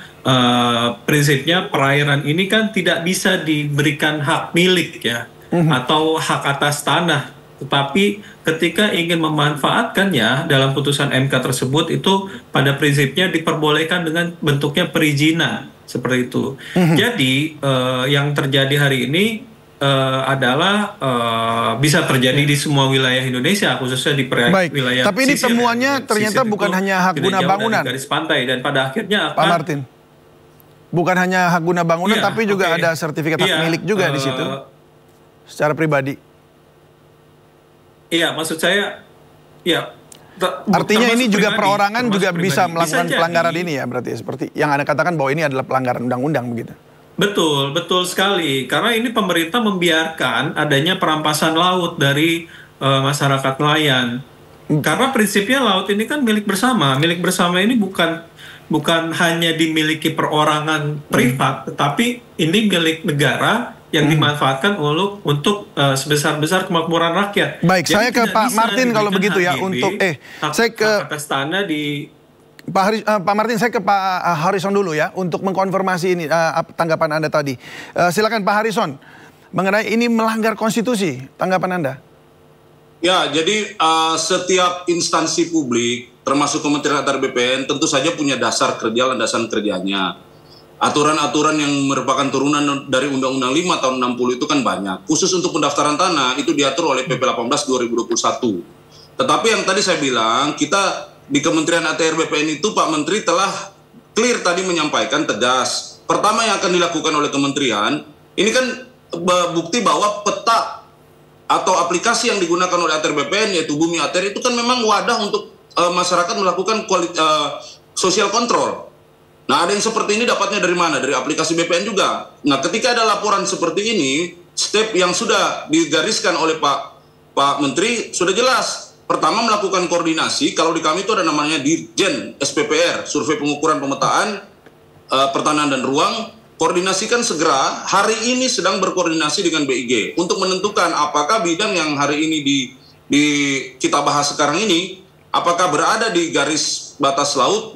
prinsipnya perairan ini kan tidak bisa diberikan hak milik ya, atau hak atas tanah. Tetapi ketika ingin memanfaatkannya dalam putusan MK tersebut itu pada prinsipnya diperbolehkan dengan bentuknya perizinan seperti itu. Jadi yang terjadi hari ini adalah bisa terjadi di semua wilayah Indonesia, khususnya di wilayah. Tapi ini temuannya ternyata bukan hanya hak guna bangunan. Garis pantai dan pada akhirnya Pak Martin, bukan hanya hak guna bangunan, tapi juga ada sertifikat hak milik juga di situ secara pribadi. Iya, maksud saya, ya Artinya ini juga perorangan juga bisa melakukan Bisa pelanggaran jadi. ini ya berarti seperti yang Anda katakan bahwa ini adalah pelanggaran undang-undang begitu. Betul, betul sekali. Karena ini pemerintah membiarkan adanya perampasan laut dari masyarakat nelayan. Karena prinsipnya laut ini kan milik bersama. Milik bersama ini bukan hanya dimiliki perorangan privat, tetapi ini milik negara yang dimanfaatkan untuk sebesar-besar kemakmuran rakyat. Baik, Jadi saya ke tidak Pak bisa Martin kalau diberikan begitu ya HGB, untuk saya ke hak atas tanah di Pak Martin, saya ke Pak Harrison dulu ya untuk mengkonfirmasi ini tanggapan Anda tadi. Silakan Pak Harrison, mengenai ini melanggar konstitusi, tanggapan Anda? Ya, jadi setiap instansi publik, termasuk Kementerian ATR BPN, tentu saja punya dasar kerja, landasan kerjanya. Aturan-aturan yang merupakan turunan dari Undang-Undang 5 tahun 60 itu kan banyak. Khusus untuk pendaftaran tanah, itu diatur oleh PP 18 2021. Tetapi yang tadi saya bilang, kita di Kementerian ATR BPN itu Pak Menteri telah clear tadi menyampaikan tegas. Pertama yang akan dilakukan oleh kementerian, ini kan bukti bahwa peta atau aplikasi yang digunakan oleh ATR BPN yaitu Bumi ATR itu kan memang wadah untuk masyarakat melakukan social control. Nah, ada yang seperti ini dapatnya dari mana? Dari aplikasi BPN juga. Nah, ketika ada laporan seperti ini, step yang sudah digariskan oleh Pak Menteri sudah jelas. Pertama, melakukan koordinasi. Kalau di kami itu ada namanya Dirjen SPPR, Survei Pengukuran Pemetaan Pertanahan dan Ruang. Koordinasikan segera. Hari ini sedang berkoordinasi dengan BIG untuk menentukan apakah bidang yang hari ini kita bahas sekarang ini, apakah berada di garis batas laut,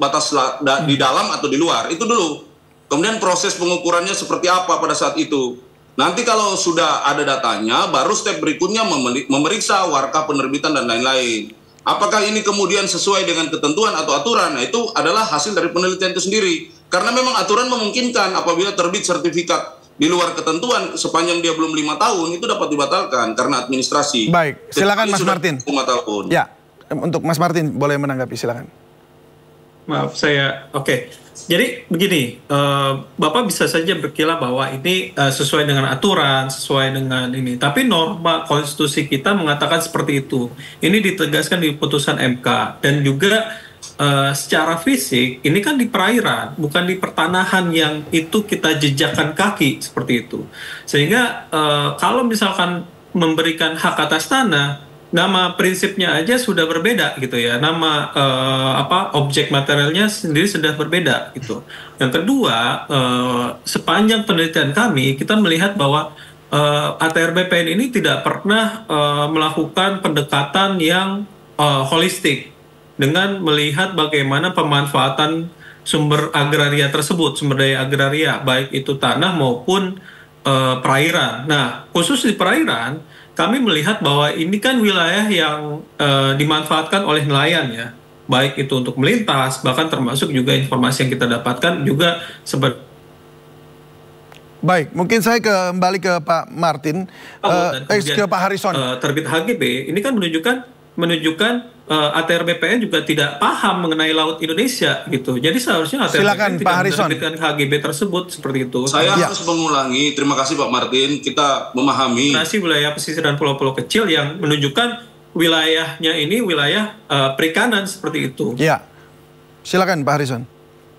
di dalam atau di luar. Itu dulu. Kemudian proses pengukurannya seperti apa pada saat itu. Nanti kalau sudah ada datanya, baru step berikutnya memeriksa warka penerbitan dan lain-lain. Apakah ini kemudian sesuai dengan ketentuan atau aturan? Nah, itu adalah hasil dari penelitian itu sendiri. Karena memang aturan memungkinkan apabila terbit sertifikat di luar ketentuan sepanjang dia belum 5 tahun, itu dapat dibatalkan karena administrasi. Baik, silakan Mas Martin. 5 tahun. Ya, untuk Mas Martin boleh menanggapi, silakan. Maaf, Oke. Jadi begini, Bapak bisa saja berkilah bahwa ini sesuai dengan aturan, sesuai dengan ini. Tapi norma konstitusi kita mengatakan seperti itu. Ini ditegaskan di putusan MK. Dan juga secara fisik, ini kan di perairan, bukan di pertanahan yang itu kita jejakkan kaki, seperti itu. Sehingga kalau misalkan memberikan hak atas tanah, nama prinsipnya aja sudah berbeda gitu ya, nama objek materialnya sendiri sudah berbeda gitu. Yang kedua, sepanjang penelitian kami kita melihat bahwa ATR BPN ini tidak pernah melakukan pendekatan yang holistik dengan melihat bagaimana pemanfaatan sumber agraria tersebut, sumber daya agraria, baik itu tanah maupun perairan. Nah, khusus di perairan kami melihat bahwa ini kan wilayah yang dimanfaatkan oleh nelayan ya, baik itu untuk melintas, bahkan termasuk juga informasi yang kita dapatkan juga seperti. Baik, mungkin saya kembali ke Pak Martin, ke Pak Harrison. Terbit HGB ini kan menunjukkan ATR BPN juga tidak paham mengenai laut Indonesia gitu. Jadi seharusnya ATR BPN tidak menerbitkan HGB tersebut seperti itu. Saya harus mengulangi, terima kasih Pak Martin, kita memahami. Wilayah pesisir dan pulau-pulau kecil yang menunjukkan wilayahnya ini wilayah perikanan seperti itu. Ya, silakan Pak Harrison.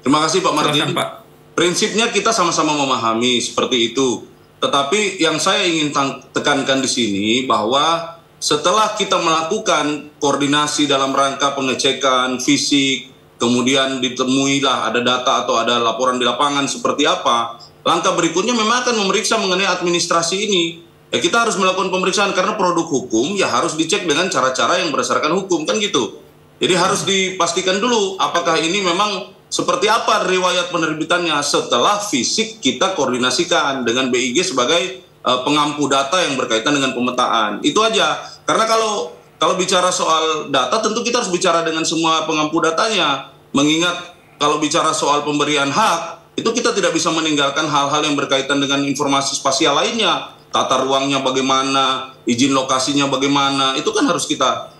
Terima kasih Pak Martin. Silakan, Pak. Prinsipnya kita sama-sama memahami seperti itu. Tetapi yang saya ingin tekankan di sini bahwa setelah kita melakukan koordinasi dalam rangka pengecekan fisik, kemudian ditemuilah ada data atau ada laporan di lapangan seperti apa, langkah berikutnya memang akan memeriksa mengenai administrasi ini. Ya, kita harus melakukan pemeriksaan karena produk hukum ya harus dicek dengan cara-cara yang berdasarkan hukum, kan gitu. Jadi harus dipastikan dulu apakah ini memang seperti apa riwayat penerbitannya setelah fisik kita koordinasikan dengan BIG sebagai pengampu data yang berkaitan dengan pemetaan. Itu aja. Karena kalau bicara soal data tentu kita harus bicara dengan semua pengampu datanya. Mengingat kalau bicara soal pemberian hak, itu kita tidak bisa meninggalkan hal-hal yang berkaitan dengan informasi spasial lainnya. Tata ruangnya bagaimana, izin lokasinya bagaimana, itu kan harus kita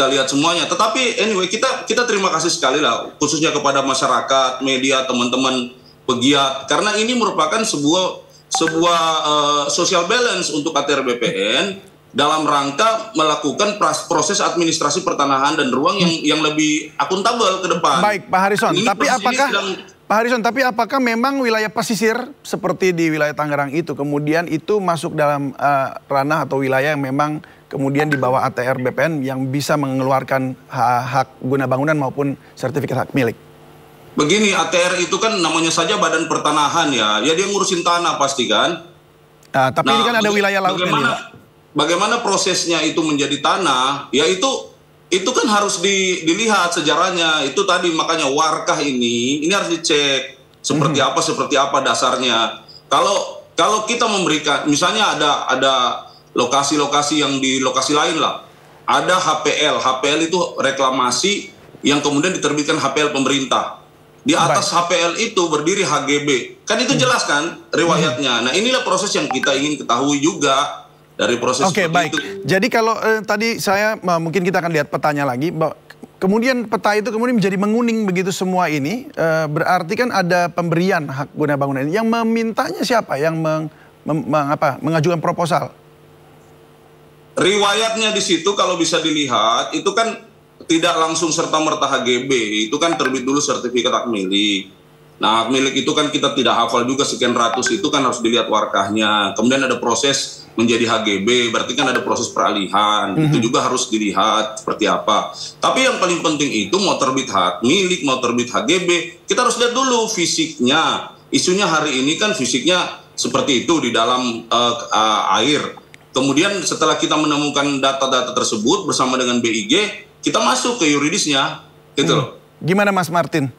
lihat semuanya. Tetapi anyway, kita terima kasih sekali lah, khususnya kepada masyarakat, media, teman-teman pegiat. Karena ini merupakan sebuah social balance untuk ATR BPN dalam rangka melakukan proses administrasi pertanahan dan ruang yang lebih akuntabel ke depan. Baik, Pak Harrison, tapi apakah memang wilayah pesisir seperti di wilayah Tangerang itu kemudian itu masuk dalam ranah atau wilayah yang memang kemudian di bawah ATR BPN yang bisa mengeluarkan hak guna bangunan maupun sertifikat hak milik? Begini, ATR itu kan namanya saja badan pertanahan ya dia ngurusin tanah pasti kan. Tapi ini kan ada wilayah lautnya. Bagaimana prosesnya itu menjadi tanah, ya itu kan harus dilihat sejarahnya. Itu tadi makanya warkah ini harus dicek seperti apa dasarnya. Kalau kita memberikan, misalnya ada lokasi-lokasi yang di lokasi lain lah, ada HPL itu reklamasi yang kemudian diterbitkan HPL pemerintah. Di atas HPL itu berdiri HGB, kan itu jelas kan riwayatnya. Nah inilah proses yang kita ingin ketahui juga. Dari proses baik. Itu. Jadi kalau tadi saya mungkin kita akan lihat petanya lagi. Kemudian peta itu kemudian menjadi menguning begitu semua ini. Berarti kan ada pemberian hak guna bangunan ini. Yang memintanya siapa? Yang mengajukan proposal? Riwayatnya di situ kalau bisa dilihat itu kan tidak langsung serta-merta HGB. Itu kan terbit dulu sertifikat hak milik. Nah, hak milik itu kan kita tidak hafal juga sekian ratus, itu kan harus dilihat warkahnya. Kemudian ada proses menjadi HGB, berarti kan ada proses peralihan. Itu juga harus dilihat seperti apa. Tapi yang paling penting itu mau terbit hak milik, mau terbit HGB, kita harus lihat dulu fisiknya. Isunya hari ini kan fisiknya seperti itu di dalam air. Kemudian setelah kita menemukan data-data tersebut bersama dengan BIG, kita masuk ke yuridisnya. Gitu loh. Gimana Mas Martin?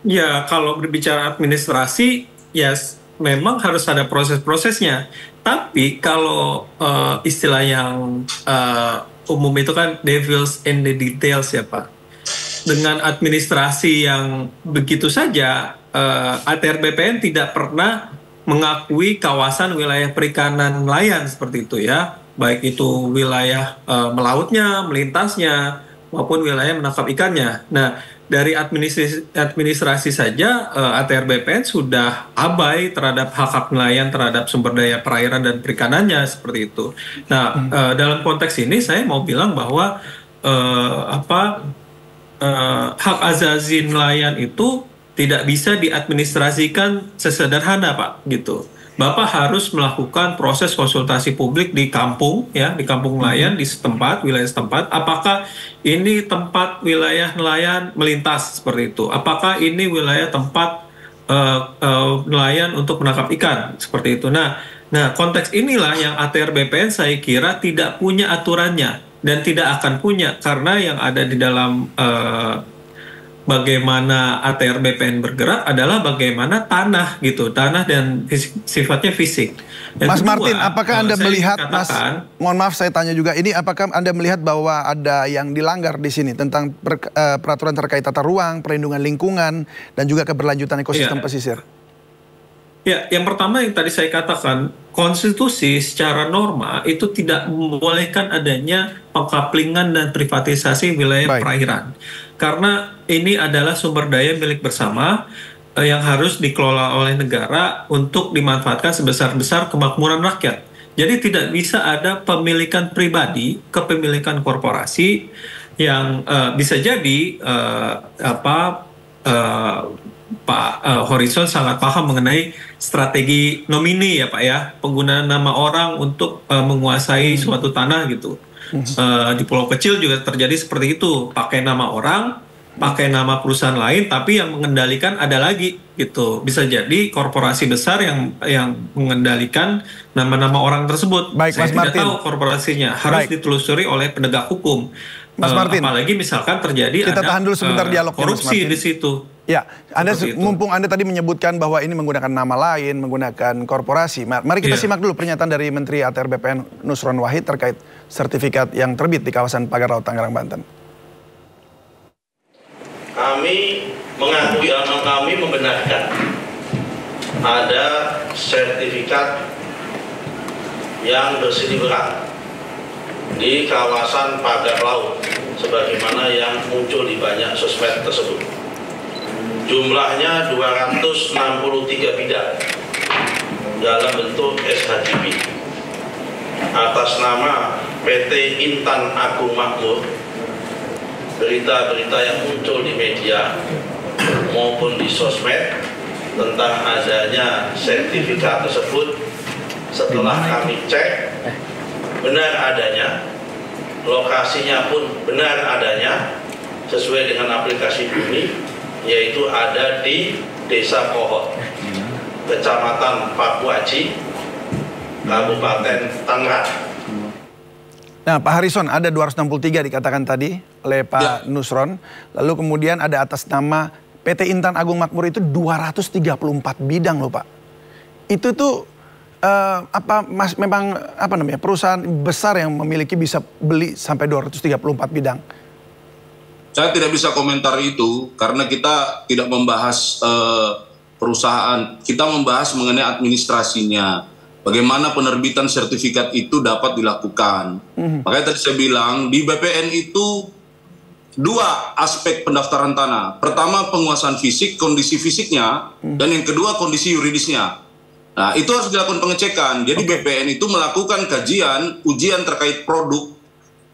Ya, kalau berbicara administrasi, ya memang harus ada proses-prosesnya. Tapi kalau istilah yang umum itu kan devils in the details ya Pak. Dengan administrasi yang begitu saja, ATR BPN tidak pernah mengakui kawasan wilayah perikanan nelayan seperti itu ya. Baik itu wilayah melautnya, melintasnya, maupun wilayah menangkap ikannya. Nah, dari administrasi saja ATR BPN sudah abai terhadap hak nelayan terhadap sumber daya perairan dan perikanannya seperti itu. Nah, dalam konteks ini saya mau bilang bahwa hak azazi nelayan itu tidak bisa diadministrasikan sesederhana Pak gitu. Bapak harus melakukan proses konsultasi publik di kampung, ya, di kampung nelayan di setempat, wilayah setempat. Apakah ini tempat wilayah nelayan melintas seperti itu? Apakah ini wilayah tempat nelayan untuk menangkap ikan seperti itu? Nah, konteks inilah yang ATR BPN saya kira tidak punya aturannya dan tidak akan punya karena yang ada di dalam bagaimana ATR BPN bergerak adalah bagaimana tanah gitu, tanah dan sifatnya fisik. Dan Mas kedua, Martin, apakah Anda melihat, mohon maaf saya tanya juga ini, apakah Anda melihat bahwa ada yang dilanggar di sini tentang peraturan terkait tata ruang, perlindungan lingkungan, dan juga keberlanjutan ekosistem pesisir? Ya, yang pertama yang tadi saya katakan, konstitusi secara norma itu tidak membolehkan adanya pengkaplingan dan privatisasi wilayah perairan. Karena ini adalah sumber daya milik bersama yang harus dikelola oleh negara untuk dimanfaatkan sebesar-besar kemakmuran rakyat. Jadi tidak bisa ada pemilikan pribadi, kepemilikan korporasi yang bisa jadi Pak Horizon sangat paham mengenai strategi nomini ya Pak ya, penggunaan nama orang untuk menguasai suatu tanah gitu. Di pulau kecil juga terjadi seperti itu, pakai nama orang, pakai nama perusahaan lain, tapi yang mengendalikan ada lagi gitu. Bisa jadi korporasi besar yang mengendalikan nama-nama orang tersebut. Baik, saya Mas tidak Martin. tahu korporasinya, harus ditelusuri oleh penegak hukum. Mas Martin, apalagi misalkan terjadi kita tahan dulu sebentar dialognya, korupsi di situ. Ya, mumpung Anda tadi menyebutkan bahwa ini menggunakan nama lain, menggunakan korporasi. Mari kita simak dulu pernyataan dari Menteri ATR BPN Nusron Wahid terkait sertifikat yang terbit di kawasan Pagar Laut Tangerang, Banten. Kami mengakui, kami membenarkan ada sertifikat yang berseliweran di kawasan Pagar Laut sebagaimana yang muncul di banyak sosmed tersebut. Jumlahnya 263 bidang dalam bentuk SHGB atas nama PT Intan Agung Makmur. Berita-berita yang muncul di media maupun di sosmed tentang adanya sertifikat tersebut, setelah kami cek benar adanya, lokasinya pun benar adanya sesuai dengan aplikasi Bumi, yaitu ada di Desa Kohot, Kecamatan Pakuaji, Kabupaten Tangerang. Nah, Pak Harrison, ada 263 dikatakan tadi oleh Pak Nusron. Lalu kemudian ada atas nama PT Intan Agung Makmur itu 234 bidang loh Pak. Itu tuh memang perusahaan besar yang memiliki bisa beli sampai 234 bidang. Saya tidak bisa komentar itu karena kita tidak membahas perusahaan. Kita membahas mengenai administrasinya. Bagaimana penerbitan sertifikat itu dapat dilakukan. Makanya tadi saya bilang di BPN itu 2 aspek pendaftaran tanah. Pertama penguasaan fisik, kondisi fisiknya, dan yang kedua kondisi yuridisnya. Nah itu harus dilakukan pengecekan. Jadi BPN itu melakukan kajian, ujian terkait produk,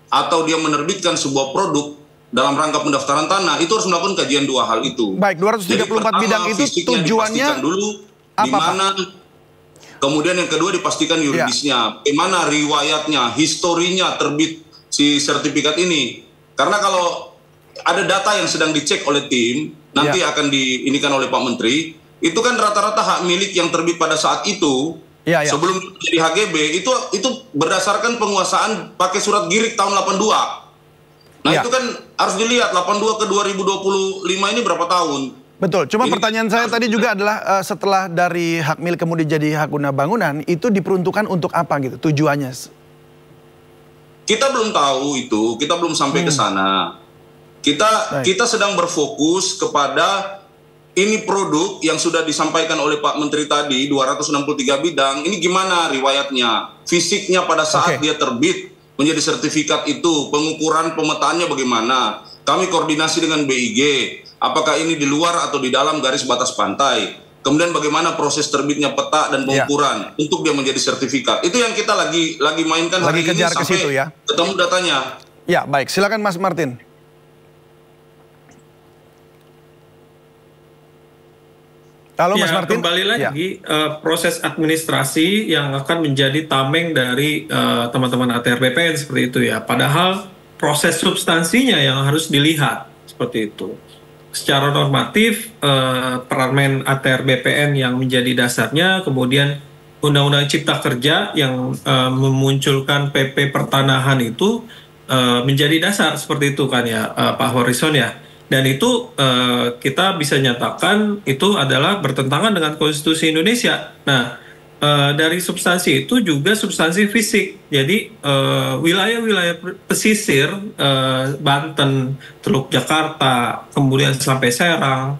atau dia menerbitkan sebuah produk dalam rangka pendaftaran tanah, itu harus melakukan kajian 2 hal itu. Baik, 234 bidang itu tujuannya dulu apa, di mana? Kemudian yang kedua dipastikan yuridisnya, bagaimana riwayatnya, historinya terbit si sertifikat ini. Karena kalau ada data yang sedang dicek oleh tim, nanti akan diinikan oleh Pak Menteri, itu kan rata-rata hak milik yang terbit pada saat itu, sebelum jadi HGB, itu berdasarkan penguasaan pakai surat girik tahun 82. Nah itu kan harus dilihat, 82 ke 2025 ini berapa tahun. Betul, cuma pertanyaan saya tadi juga adalah setelah dari hak milik kemudian jadi hak guna bangunan, itu diperuntukkan untuk apa gitu tujuannya? Kita belum tahu itu, kita belum sampai ke sana. Kita sedang berfokus kepada ini produk yang sudah disampaikan oleh Pak Menteri tadi, 263 bidang, ini gimana riwayatnya, fisiknya pada saat dia terbit menjadi sertifikat itu, pengukuran pemetaannya bagaimana, kami koordinasi dengan BIG, apakah ini di luar atau di dalam garis batas pantai, kemudian bagaimana proses terbitnya peta dan pengukuran untuk dia menjadi sertifikat. Itu yang kita lagi mainkan hari ini sampai situ, ketemu datanya. Ya baik, silakan Mas Martin. Halo Mas Martin. Kembali lagi proses administrasi yang akan menjadi tameng dari teman-teman ATR BPN seperti itu ya. Padahal proses substansinya yang harus dilihat seperti itu. Secara normatif Permen ATR BPN yang menjadi dasarnya, kemudian Undang-Undang Cipta Kerja yang memunculkan PP Pertanahan itu menjadi dasar seperti itu kan ya Pak Harrison ya. Dan itu kita bisa nyatakan itu adalah bertentangan dengan Konstitusi Indonesia. Nah, dari substansi itu juga substansi fisik. Jadi wilayah-wilayah pesisir, Banten, Teluk Jakarta, kemudian sampai Serang,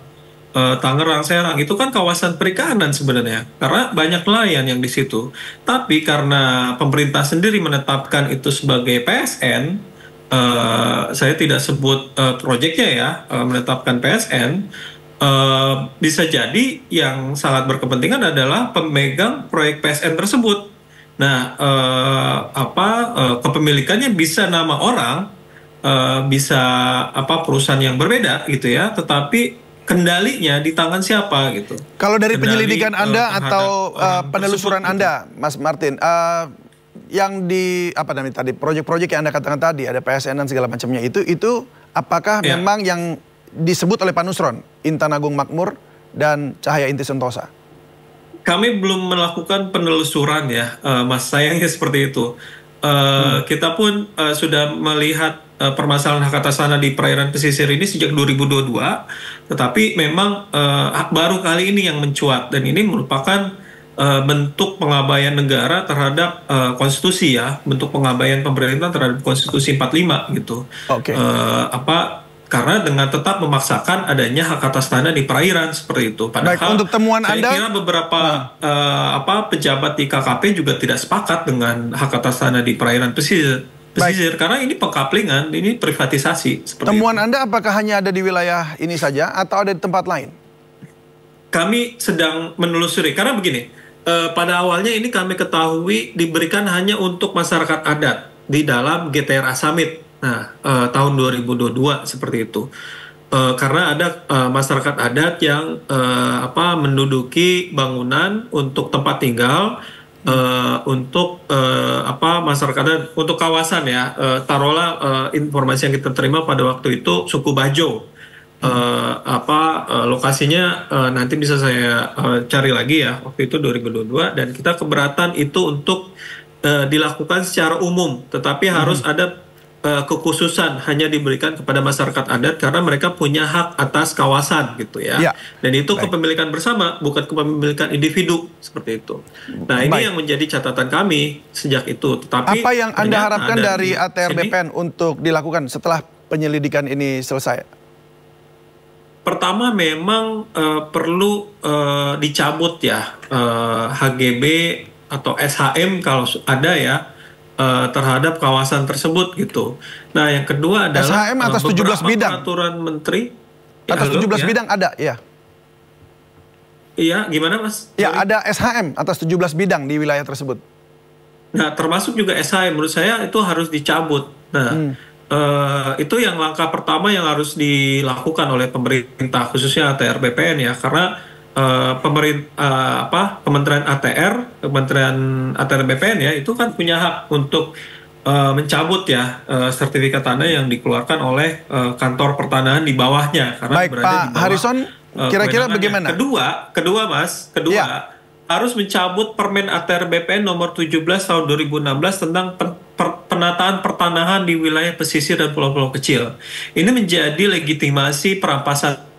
Tangerang, Serang, itu kan kawasan perikanan sebenarnya. Karena banyak nelayan yang di situ. Tapi karena pemerintah sendiri menetapkan itu sebagai PSN, saya tidak sebut proyeknya ya, menetapkan PSN, bisa jadi yang sangat berkepentingan adalah pemegang proyek PSN tersebut. Nah, kepemilikannya bisa nama orang, bisa perusahaan yang berbeda gitu ya, tetapi kendalinya di tangan siapa gitu. Kalau dari penyelidikan Anda atau penelusuran Anda, Mas Martin, yang di tadi proyek-proyek yang Anda katakan tadi ada PSN dan segala macamnya itu apakah memang yang disebut oleh Pak Nusron, Intan Agung Makmur dan Cahaya Inti Sentosa? Kami belum melakukan penelusuran ya, Mas, sayangnya seperti itu. Kita pun sudah melihat permasalahan hak atas tanah di perairan pesisir ini sejak 2022, tetapi memang baru kali ini yang mencuat, dan ini merupakan bentuk pengabaian negara terhadap konstitusi ya, bentuk pengabaian pemerintah terhadap konstitusi 45 gitu. Karena dengan tetap memaksakan adanya hak atas tanah di perairan seperti itu. Padahal baik, untuk temuan saya Anda, kira beberapa pejabat di KKP juga tidak sepakat dengan hak atas tanah di perairan pesisir karena ini pengkaplingan, ini privatisasi. Temuan Anda apakah hanya ada di wilayah ini saja atau ada di tempat lain? Kami sedang menelusuri, karena begini, pada awalnya ini kami ketahui diberikan hanya untuk masyarakat adat di dalam GTRA Summit. Nah, tahun 2022 seperti itu. Karena ada masyarakat adat yang menduduki bangunan untuk tempat tinggal, untuk masyarakat adat, untuk kawasan ya. Taruhlah informasi yang kita terima pada waktu itu suku Bajo. Lokasinya nanti bisa saya cari lagi ya, waktu itu 2022, dan kita keberatan itu untuk dilakukan secara umum, tetapi harus ada kekhususan hanya diberikan kepada masyarakat adat karena mereka punya hak atas kawasan gitu ya. Dan itu kepemilikan bersama, bukan kepemilikan individu seperti itu. Nah, ini yang menjadi catatan kami sejak itu. Tetapi apa yang Anda harapkan dari ATR BPN untuk dilakukan setelah penyelidikan ini selesai? Pertama memang perlu dicabut ya HGB atau SHM kalau ada ya terhadap kawasan tersebut gitu. Nah, yang kedua adalah SHM atas 17 bidang. Peraturan menteri atas 17 bidang ada ya. Iya, gimana Mas? Ya, ada SHM atas 17 bidang di wilayah tersebut. Nah, termasuk juga SHM menurut saya itu harus dicabut. Nah, itu yang langkah pertama yang harus dilakukan oleh pemerintah khususnya ATR BPN ya, karena Kementerian ATR BPN ya itu kan punya hak untuk mencabut ya sertifikat tanah yang dikeluarkan oleh kantor pertanahan di bawahnya karena baik, berada Pak di bawah Harrison, kira-kira bagaimana? Kedua harus mencabut Permen ATR BPN nomor 17 tahun 2016 tentang penataan pertanahan di wilayah pesisir dan pulau-pulau kecil. Ini menjadi legitimasi perampasan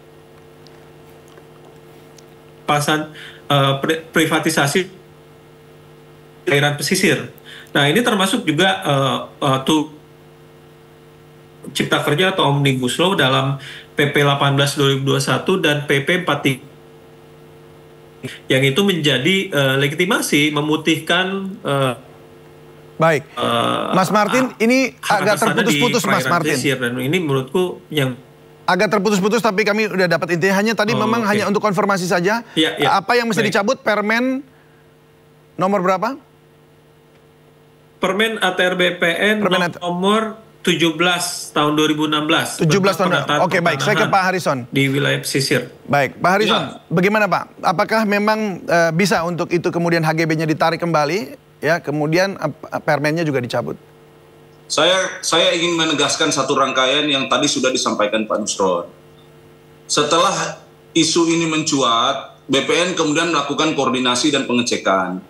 privatisasi daerah pesisir. Nah, ini termasuk juga Cipta Kerja atau Omnibus Law dalam PP 18 2021 dan PP 43 yang itu menjadi legitimasi memutihkan baik. Mas Martin, ini agak terputus-putus Mas Martin. Dan ini menurutku yang agak terputus-putus, tapi kami udah dapat intinya. Hanya tadi memang hanya untuk konfirmasi saja. Apa yang mesti dicabut? Permen nomor berapa? Permen ATR BPN nomor 17 tahun 2016. 17 tahun. Oke, baik. Saya ke Pak Harison. Di wilayah pesisir. Baik, Pak Harison. Bagaimana Pak? Apakah memang bisa untuk itu kemudian HGB-nya ditarik kembali? Ya, kemudian permennya juga dicabut. Saya ingin menegaskan satu rangkaian yang tadi sudah disampaikan Pak Nusron. Setelah isu ini mencuat, BPN kemudian melakukan koordinasi dan pengecekan.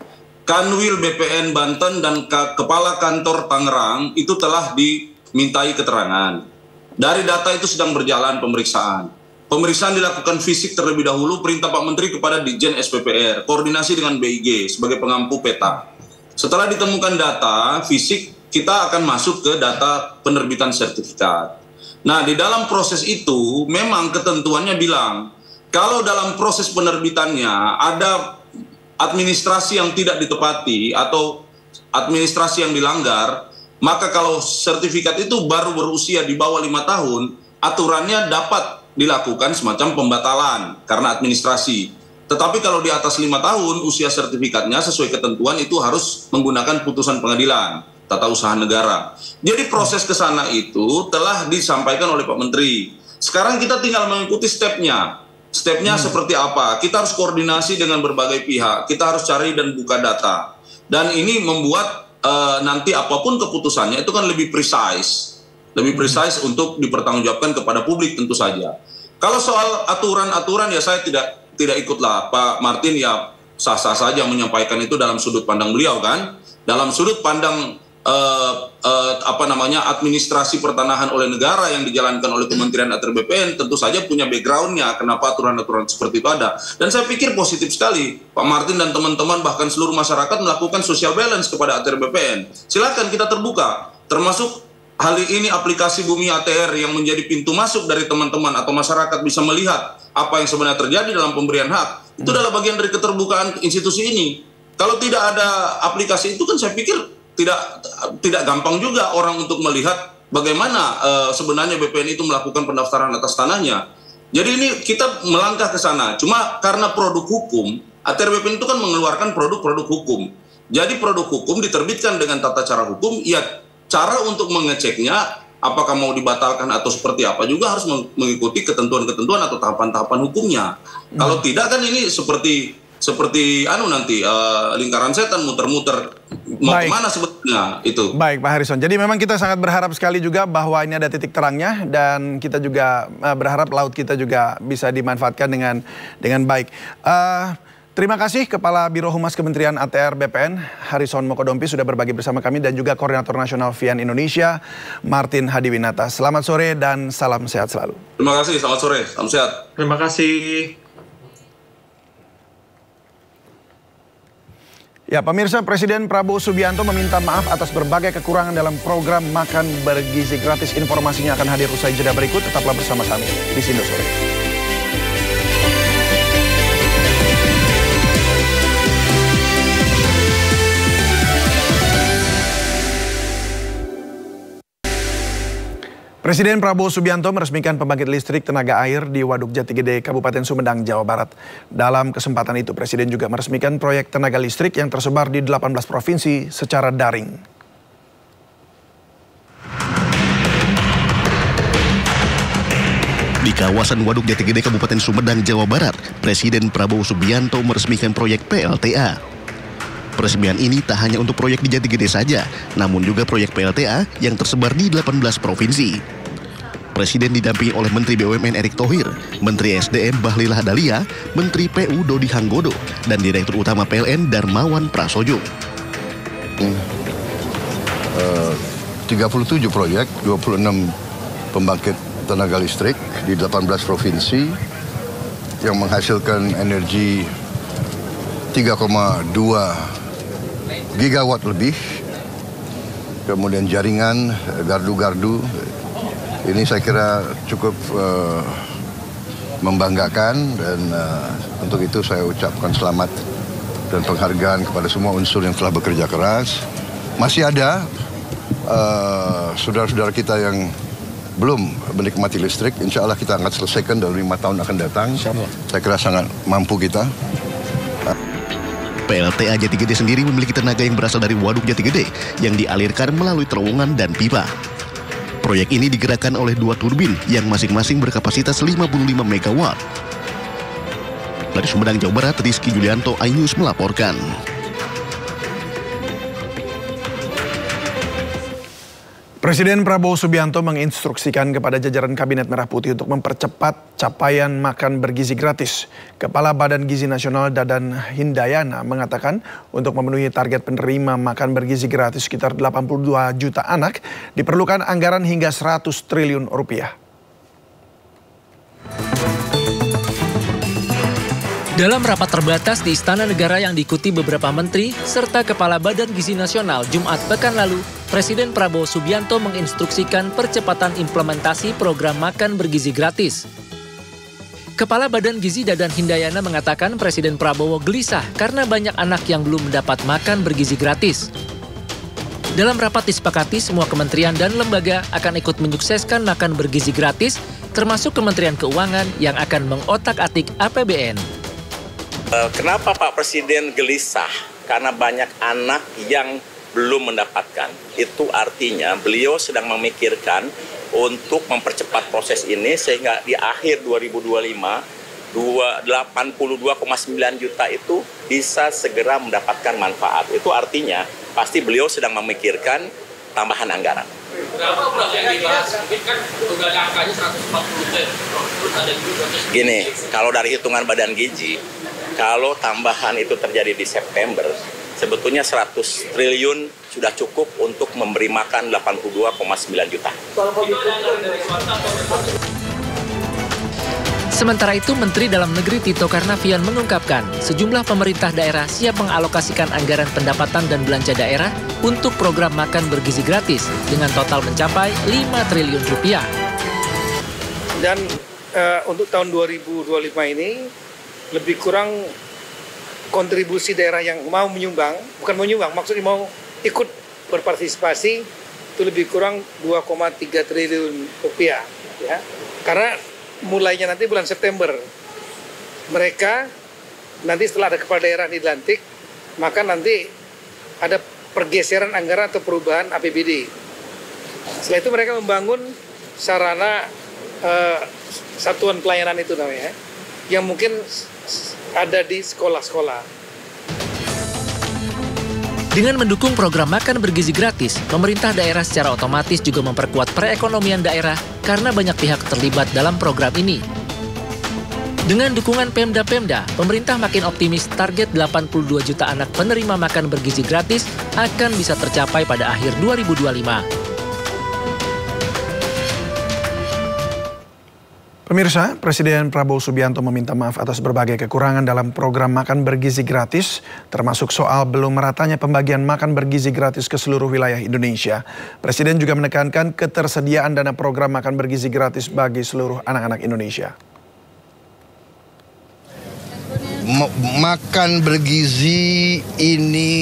Kanwil BPN Banten dan Kepala Kantor Tangerang itu telah dimintai keterangan. Dari data itu sedang berjalan pemeriksaan. Pemeriksaan dilakukan fisik terlebih dahulu, perintah Pak Menteri kepada Ditjen SPPR, koordinasi dengan BIG sebagai pengampu peta. Setelah ditemukan data fisik, kita akan masuk ke data penerbitan sertifikat. Nah, di dalam proses itu memang ketentuannya bilang, kalau dalam proses penerbitannya ada administrasi yang tidak ditepati atau administrasi yang dilanggar, maka kalau sertifikat itu baru berusia di bawah 5 tahun, aturannya dapat dilakukan semacam pembatalan karena administrasi. Tetapi kalau di atas 5 tahun usia sertifikatnya sesuai ketentuan itu harus menggunakan putusan pengadilan tata usaha negara. Jadi proses ke sana itu telah disampaikan oleh Pak Menteri. Sekarang kita tinggal mengikuti stepnya. Stepnya seperti apa? Kita harus koordinasi dengan berbagai pihak. Kita harus cari dan buka data. Dan ini membuat nanti apapun keputusannya itu kan lebih precise. Lebih precise untuk dipertanggungjawabkan kepada publik tentu saja. Kalau soal aturan-aturan ya saya tidak ikutlah. Pak Martin ya sah-sah saja menyampaikan itu dalam sudut pandang beliau kan. Dalam sudut pandang administrasi pertanahan oleh negara yang dijalankan oleh Kementerian ATR BPN tentu saja punya backgroundnya kenapa aturan-aturan seperti itu ada. Dan saya pikir positif sekali Pak Martin dan teman-teman bahkan seluruh masyarakat melakukan social balance kepada ATR BPN. Silakan kita terbuka, termasuk hal ini aplikasi Bumi ATR yang menjadi pintu masuk dari teman-teman atau masyarakat bisa melihat apa yang sebenarnya terjadi dalam pemberian hak. Itu adalah bagian dari keterbukaan institusi ini. Kalau tidak ada aplikasi itu kan saya pikir tidak gampang juga orang untuk melihat bagaimana sebenarnya BPN itu melakukan pendaftaran atas tanahnya. Jadi ini kita melangkah ke sana. Cuma karena produk hukum ATR BPN itu kan mengeluarkan produk-produk hukum. Jadi produk hukum diterbitkan dengan tata cara hukum, ya cara untuk mengeceknya apakah mau dibatalkan atau seperti apa juga harus mengikuti ketentuan-ketentuan atau tahapan-tahapan hukumnya. Kalau tidak kan ini seperti nanti lingkaran setan muter-muter mau kemana sebetulnya itu. Baik Pak Harrison, jadi memang kita sangat berharap sekali juga bahwa ini ada titik terangnya dan kita juga berharap laut kita juga bisa dimanfaatkan dengan baik. Terima kasih Kepala Biro Humas Kementerian ATR BPN Harrison Mokodompi sudah berbagi bersama kami dan juga Koordinator Nasional VIAN Indonesia Martin Hadiwinata. Selamat sore dan salam sehat selalu. Terima kasih, selamat sore, salam sehat. Terima kasih. Ya, pemirsa, Presiden Prabowo Subianto meminta maaf atas berbagai kekurangan dalam program makan bergizi gratis. Informasinya akan hadir usai jeda berikut. Tetaplah bersama kami di Sindo Sore. Presiden Prabowo Subianto meresmikan pembangkit listrik tenaga air di Waduk Jati Gede, Kabupaten Sumedang, Jawa Barat. Dalam kesempatan itu, Presiden juga meresmikan proyek tenaga listrik yang tersebar di 18 provinsi secara daring. Di kawasan Waduk Jati Gede, Kabupaten Sumedang, Jawa Barat, Presiden Prabowo Subianto meresmikan proyek PLTA. Peresmian ini tak hanya untuk proyek di Jati Gede saja, namun juga proyek PLTA yang tersebar di 18 provinsi. Presiden didampingi oleh Menteri BUMN Erick Thohir, Menteri SDM Bahlil Lahadalia, Menteri PU Dodi Hanggodo, dan Direktur Utama PLN Darmawan Prasojo. 37 proyek, 26 pembangkit tenaga listrik di 18 provinsi yang menghasilkan energi 3,2 gigawatt lebih, kemudian jaringan gardu-gardu. Ini saya kira cukup membanggakan dan untuk itu saya ucapkan selamat dan penghargaan kepada semua unsur yang telah bekerja keras. Masih ada saudara-saudara kita yang belum menikmati listrik, insya Allah kita akan selesaikan dalam 5 tahun akan datang. Saya kira sangat mampu kita. PLTA Jati Gede sendiri memiliki tenaga yang berasal dari Waduk Jati Gede yang dialirkan melalui terowongan dan pipa. Proyek ini digerakkan oleh 2 turbin yang masing-masing berkapasitas 55 MW. Dari Sumedang, Jawa Barat, Rizky Julianto, iNews melaporkan. Presiden Prabowo Subianto menginstruksikan kepada jajaran Kabinet Merah Putih untuk mempercepat capaian makan bergizi gratis. Kepala Badan Gizi Nasional Dadan Hindayana mengatakan untuk memenuhi target penerima makan bergizi gratis sekitar 82 juta anak diperlukan anggaran hingga 100 triliun rupiah. Dalam rapat terbatas di Istana Negara yang diikuti beberapa menteri serta Kepala Badan Gizi Nasional Jumat pekan lalu, Presiden Prabowo Subianto menginstruksikan percepatan implementasi program makan bergizi gratis. Kepala Badan Gizi Dadan Hindayana mengatakan Presiden Prabowo gelisah karena banyak anak yang belum mendapat makan bergizi gratis. Dalam rapat disepakati semua kementerian dan lembaga akan ikut menyukseskan makan bergizi gratis, termasuk Kementerian Keuangan yang akan mengotak-atik APBN. Kenapa Pak Presiden gelisah? Karena banyak anak yang belum mendapatkan. Itu artinya beliau sedang memikirkan untuk mempercepat proses ini sehingga di akhir 2025, 82,9 juta itu bisa segera mendapatkan manfaat. Itu artinya pasti beliau sedang memikirkan tambahan anggaran. Gini, kalau dari hitungan Badan Gizi, kalau tambahan itu terjadi di September, sebetulnya 100 triliun sudah cukup untuk memberi makan 82,9 juta. Sementara itu, Menteri Dalam Negeri Tito Karnavian mengungkapkan sejumlah pemerintah daerah siap mengalokasikan anggaran pendapatan dan belanja daerah untuk program makan bergizi gratis dengan total mencapai 5 triliun rupiah. Dan untuk tahun 2025 ini lebih kurang kontribusi daerah yang mau menyumbang, bukan menyumbang, maksudnya mau ikut berpartisipasi itu lebih kurang 2,3 triliun rupiah. Ya. Karena mulainya nanti bulan September, mereka nanti setelah ada kepala daerah dilantik, maka nanti ada pergeseran anggaran atau perubahan APBD. Setelah itu mereka membangun sarana satuan pelayanan itu namanya, yang mungkin ada di sekolah-sekolah. Dengan mendukung program makan bergizi gratis, pemerintah daerah secara otomatis juga memperkuat perekonomian daerah karena banyak pihak terlibat dalam program ini. Dengan dukungan Pemda-Pemda, pemerintah makin optimis target 82 juta anak penerima makan bergizi gratis akan bisa tercapai pada akhir 2025. Pemirsa, Presiden Prabowo Subianto meminta maaf atas berbagai kekurangan dalam program makan bergizi gratis, termasuk soal belum meratanya pembagian makan bergizi gratis ke seluruh wilayah Indonesia. Presiden juga menekankan ketersediaan dana program makan bergizi gratis bagi seluruh anak-anak Indonesia. Makan bergizi ini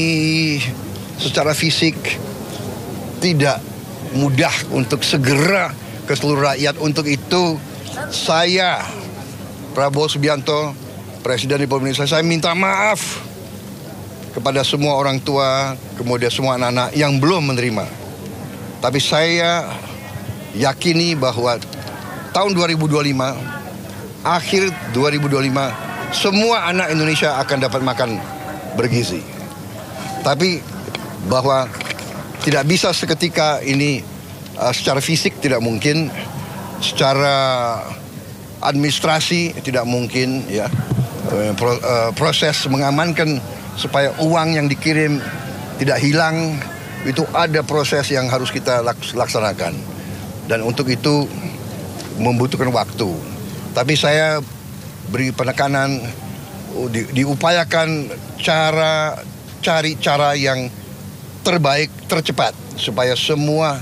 secara fisik tidak mudah untuk segera ke seluruh rakyat. Untuk itu saya, Prabowo Subianto, Presiden Republik Indonesia, saya minta maaf kepada semua orang tua, kemudian semua anak-anak yang belum menerima. Tapi saya yakini bahwa tahun 2025, akhir 2025, semua anak Indonesia akan dapat makan bergizi. Tapi bahwa tidak bisa seketika ini secara fisik tidak mungkin, secara administrasi tidak mungkin, ya. Proses mengamankan supaya uang yang dikirim tidak hilang, itu ada proses yang harus kita laksanakan. Dan untuk itu membutuhkan waktu. Tapi saya beri penekanan, diupayakan cari cara yang terbaik, tercepat, supaya semua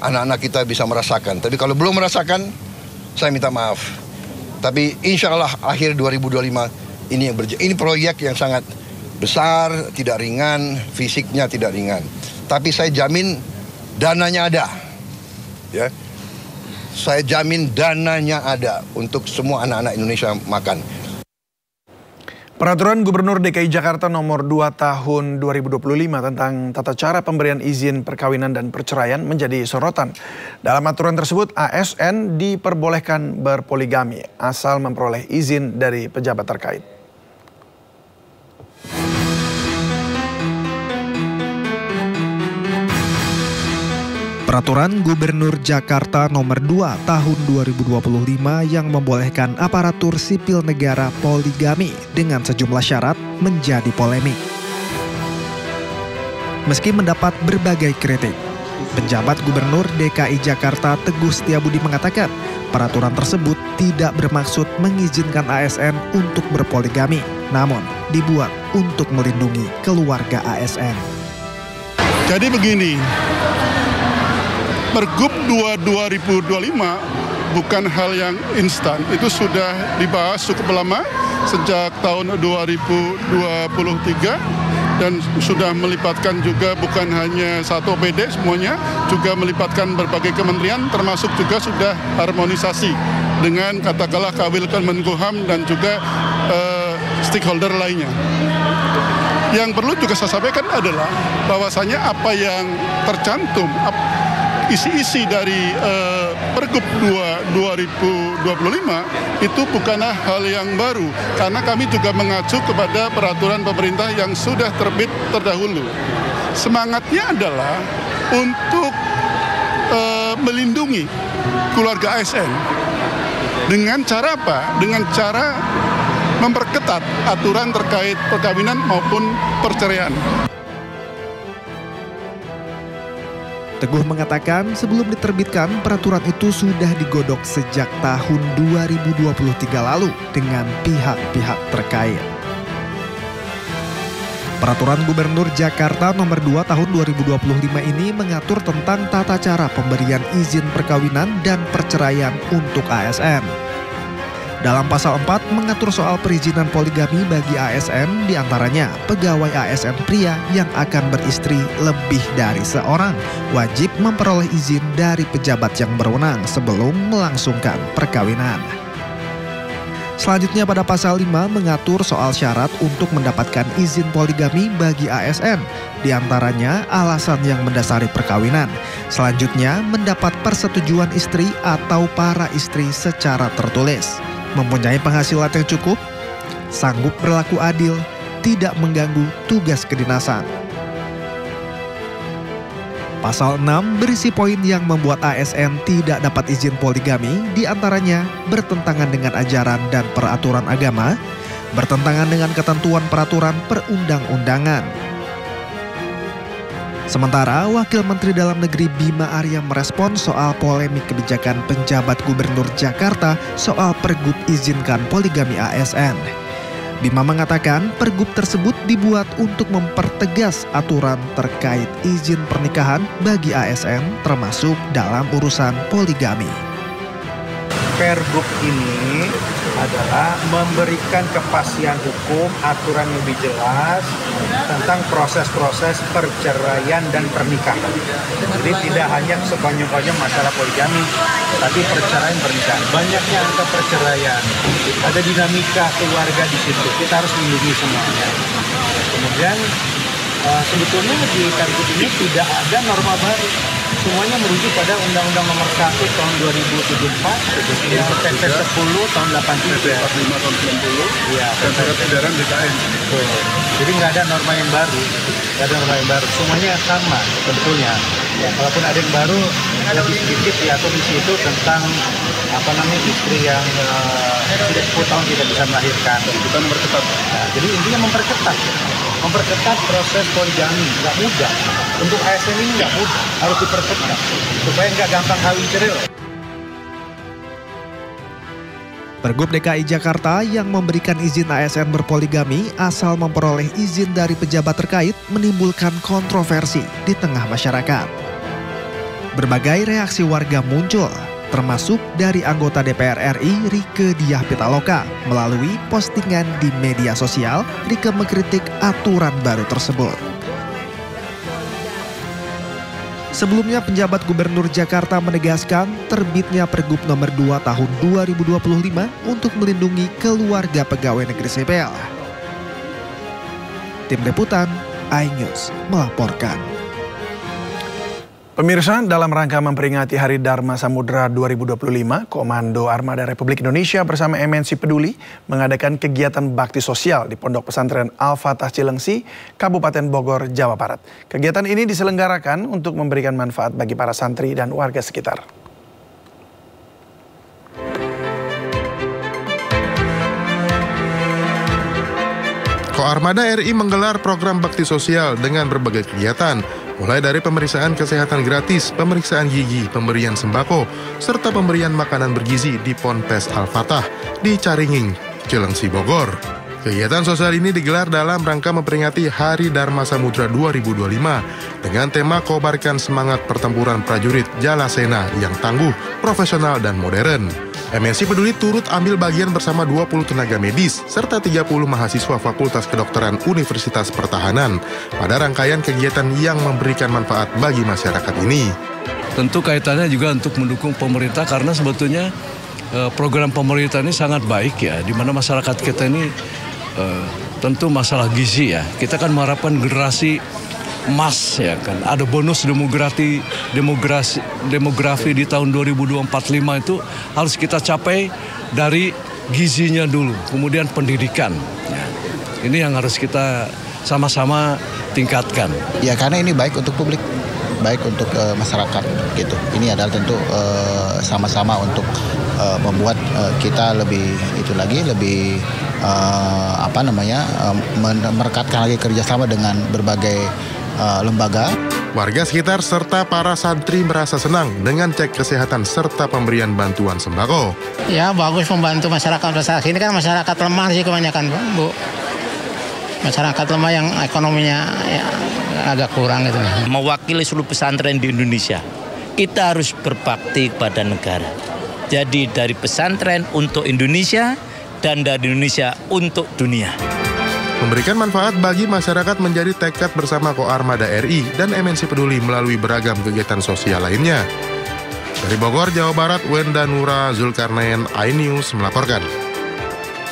anak-anak kita bisa merasakan. Tapi kalau belum merasakan, saya minta maaf. Tapi insya Allah akhir 2025 ini proyek yang sangat besar, tidak ringan, fisiknya tidak ringan. Tapi saya jamin dananya ada. Ya. Saya jamin dananya ada untuk semua anak-anak Indonesia makan. Peraturan Gubernur DKI Jakarta nomor 2 tahun 2025 tentang tata cara pemberian izin perkawinan dan perceraian menjadi sorotan. Dalam aturan tersebut, ASN diperbolehkan berpoligami asal memperoleh izin dari pejabat terkait. Peraturan Gubernur Jakarta nomor 2 tahun 2025 yang membolehkan aparatur sipil negara poligami dengan sejumlah syarat menjadi polemik. Meski mendapat berbagai kritik, penjabat Gubernur DKI Jakarta Teguh Setiabudi mengatakan peraturan tersebut tidak bermaksud mengizinkan ASN untuk berpoligami, namun dibuat untuk melindungi keluarga ASN. Jadi begini, Pergub 2 2025 bukan hal yang instan. Itu sudah dibahas cukup lama, sejak tahun 2023, dan sudah melibatkan juga bukan hanya satu OPD semuanya, juga melibatkan berbagai kementerian, termasuk juga sudah harmonisasi dengan katakanlah Kawil Kemenkumham dan juga stakeholder lainnya. Yang perlu juga saya sampaikan adalah bahwasanya apa yang tercantum, isi-isi dari Pergub 2 2025 itu bukanlah hal yang baru, karena kami juga mengacu kepada peraturan pemerintah yang sudah terbit terdahulu. Semangatnya adalah untuk melindungi keluarga ASN. Dengan cara apa? Dengan cara memperketat aturan terkait perkawinan maupun perceraian. Teguh mengatakan sebelum diterbitkan peraturan itu sudah digodok sejak tahun 2023 lalu dengan pihak-pihak terkait. Peraturan Gubernur Jakarta nomor 2 tahun 2025 ini mengatur tentang tata cara pemberian izin perkawinan dan perceraian untuk ASN. Dalam pasal 4 mengatur soal perizinan poligami bagi ASN, diantaranya pegawai ASN pria yang akan beristri lebih dari seorang wajib memperoleh izin dari pejabat yang berwenang sebelum melangsungkan perkawinan. Selanjutnya pada pasal 5 mengatur soal syarat untuk mendapatkan izin poligami bagi ASN, diantaranya alasan yang mendasari perkawinan. Selanjutnya mendapat persetujuan istri atau para istri secara tertulis, mempunyai penghasilan yang cukup, sanggup berlaku adil, tidak mengganggu tugas kedinasan. Pasal 6 berisi poin yang membuat ASN tidak dapat izin poligami, diantaranya bertentangan dengan ajaran dan peraturan agama, bertentangan dengan ketentuan peraturan perundang-undangan. Sementara Wakil Menteri Dalam Negeri Bima Arya merespon soal polemik kebijakan penjabat Gubernur Jakarta soal Pergub izinkan poligami ASN. Bima mengatakan Pergub tersebut dibuat untuk mempertegas aturan terkait izin pernikahan bagi ASN termasuk dalam urusan poligami. Pergub ini adalah memberikan kepastian hukum, aturan yang lebih jelas tentang proses-proses perceraian dan pernikahan. Jadi tidak hanya sekonyong-konyong masalah poligami, tapi perceraian pernikahan. Banyaknya angka perceraian, ada dinamika keluarga di situ. Kita harus melindungi semuanya. Kemudian sebetulnya di Pergub ini tidak ada norma baru. Semuanya merujuk pada Undang-Undang Nomor 1 tahun 2074, yang PP 10 tahun 83, PP 45 tahun 90, ya, dan surat edaran DKN. Jadi nggak ada norma yang baru, semuanya sama sebetulnya. Ya, walaupun ada yang baru lebih sedikit diatur di situ tentang istri yang sudah 10 tahun tidak bisa melahirkan. Kita memperketat. Nah, jadi intinya memperketat proses poligami, nggak mudah. Untuk ASN ini nggak mudah, harus diperketat supaya nggak gampang kawin cerai. Pergub DKI Jakarta yang memberikan izin ASN berpoligami asal memperoleh izin dari pejabat terkait menimbulkan kontroversi di tengah masyarakat. Berbagai reaksi warga muncul, termasuk dari anggota DPR RI Rieke Diah Pitaloka. Melalui postingan di media sosial, Rieke mengkritik aturan baru tersebut. Sebelumnya penjabat Gubernur Jakarta menegaskan terbitnya Pergub nomor 2 tahun 2025 untuk melindungi keluarga pegawai negeri sipil. Tim Liputan iNews melaporkan. Pemirsa, dalam rangka memperingati Hari Dharma Samudra 2025, Komando Armada Republik Indonesia bersama MNC Peduli mengadakan kegiatan bakti sosial di Pondok Pesantren Al-Fatah Cilengsi, Kabupaten Bogor, Jawa Barat. Kegiatan ini diselenggarakan untuk memberikan manfaat bagi para santri dan warga sekitar. Koarmada RI menggelar program bakti sosial dengan berbagai kegiatan, mulai dari pemeriksaan kesehatan gratis, pemeriksaan gigi, pemberian sembako, serta pemberian makanan bergizi di Ponpes Al-Fatah di Caringing, Cilengsi, Bogor. Kegiatan sosial ini digelar dalam rangka memperingati Hari Dharma Samudra 2025 dengan tema kobarkan semangat pertempuran prajurit Jalasena yang tangguh, profesional, dan modern. MNC Peduli turut ambil bagian bersama 20 tenaga medis serta 30 mahasiswa Fakultas Kedokteran Universitas Pertahanan pada rangkaian kegiatan yang memberikan manfaat bagi masyarakat ini. Tentu kaitannya juga untuk mendukung pemerintah karena sebetulnya program pemerintah ini sangat baik ya, di mana masyarakat kita ini tentu masalah gizi ya. Kita kan mengharapkan generasi emas ya kan. Ada bonus demografi di tahun 2045 itu harus kita capai dari gizinya dulu, kemudian pendidikan. Ya. Ini yang harus kita sama-sama tingkatkan. Ya karena ini baik untuk publik, baik untuk masyarakat gitu. Ini adalah tentu sama-sama untuk membuat kita lebih merekatkan lagi kerjasama dengan berbagai lembaga. Warga sekitar serta para santri merasa senang dengan cek kesehatan serta pemberian bantuan sembako. Ya bagus membantu masyarakat ini kan masyarakat lemah sih kebanyakan Bu. Masyarakat lemah yang ekonominya ya, agak kurang gitu. Mewakili seluruh pesantren di Indonesia, kita harus berbakti kepada negara. Jadi dari pesantren untuk Indonesia dan dari Indonesia untuk dunia. Memberikan manfaat bagi masyarakat menjadi tekad bersama Koarmada RI dan MNC Peduli melalui beragam kegiatan sosial lainnya. Dari Bogor, Jawa Barat, Wenda Nura Zulkarnain, iNews melaporkan.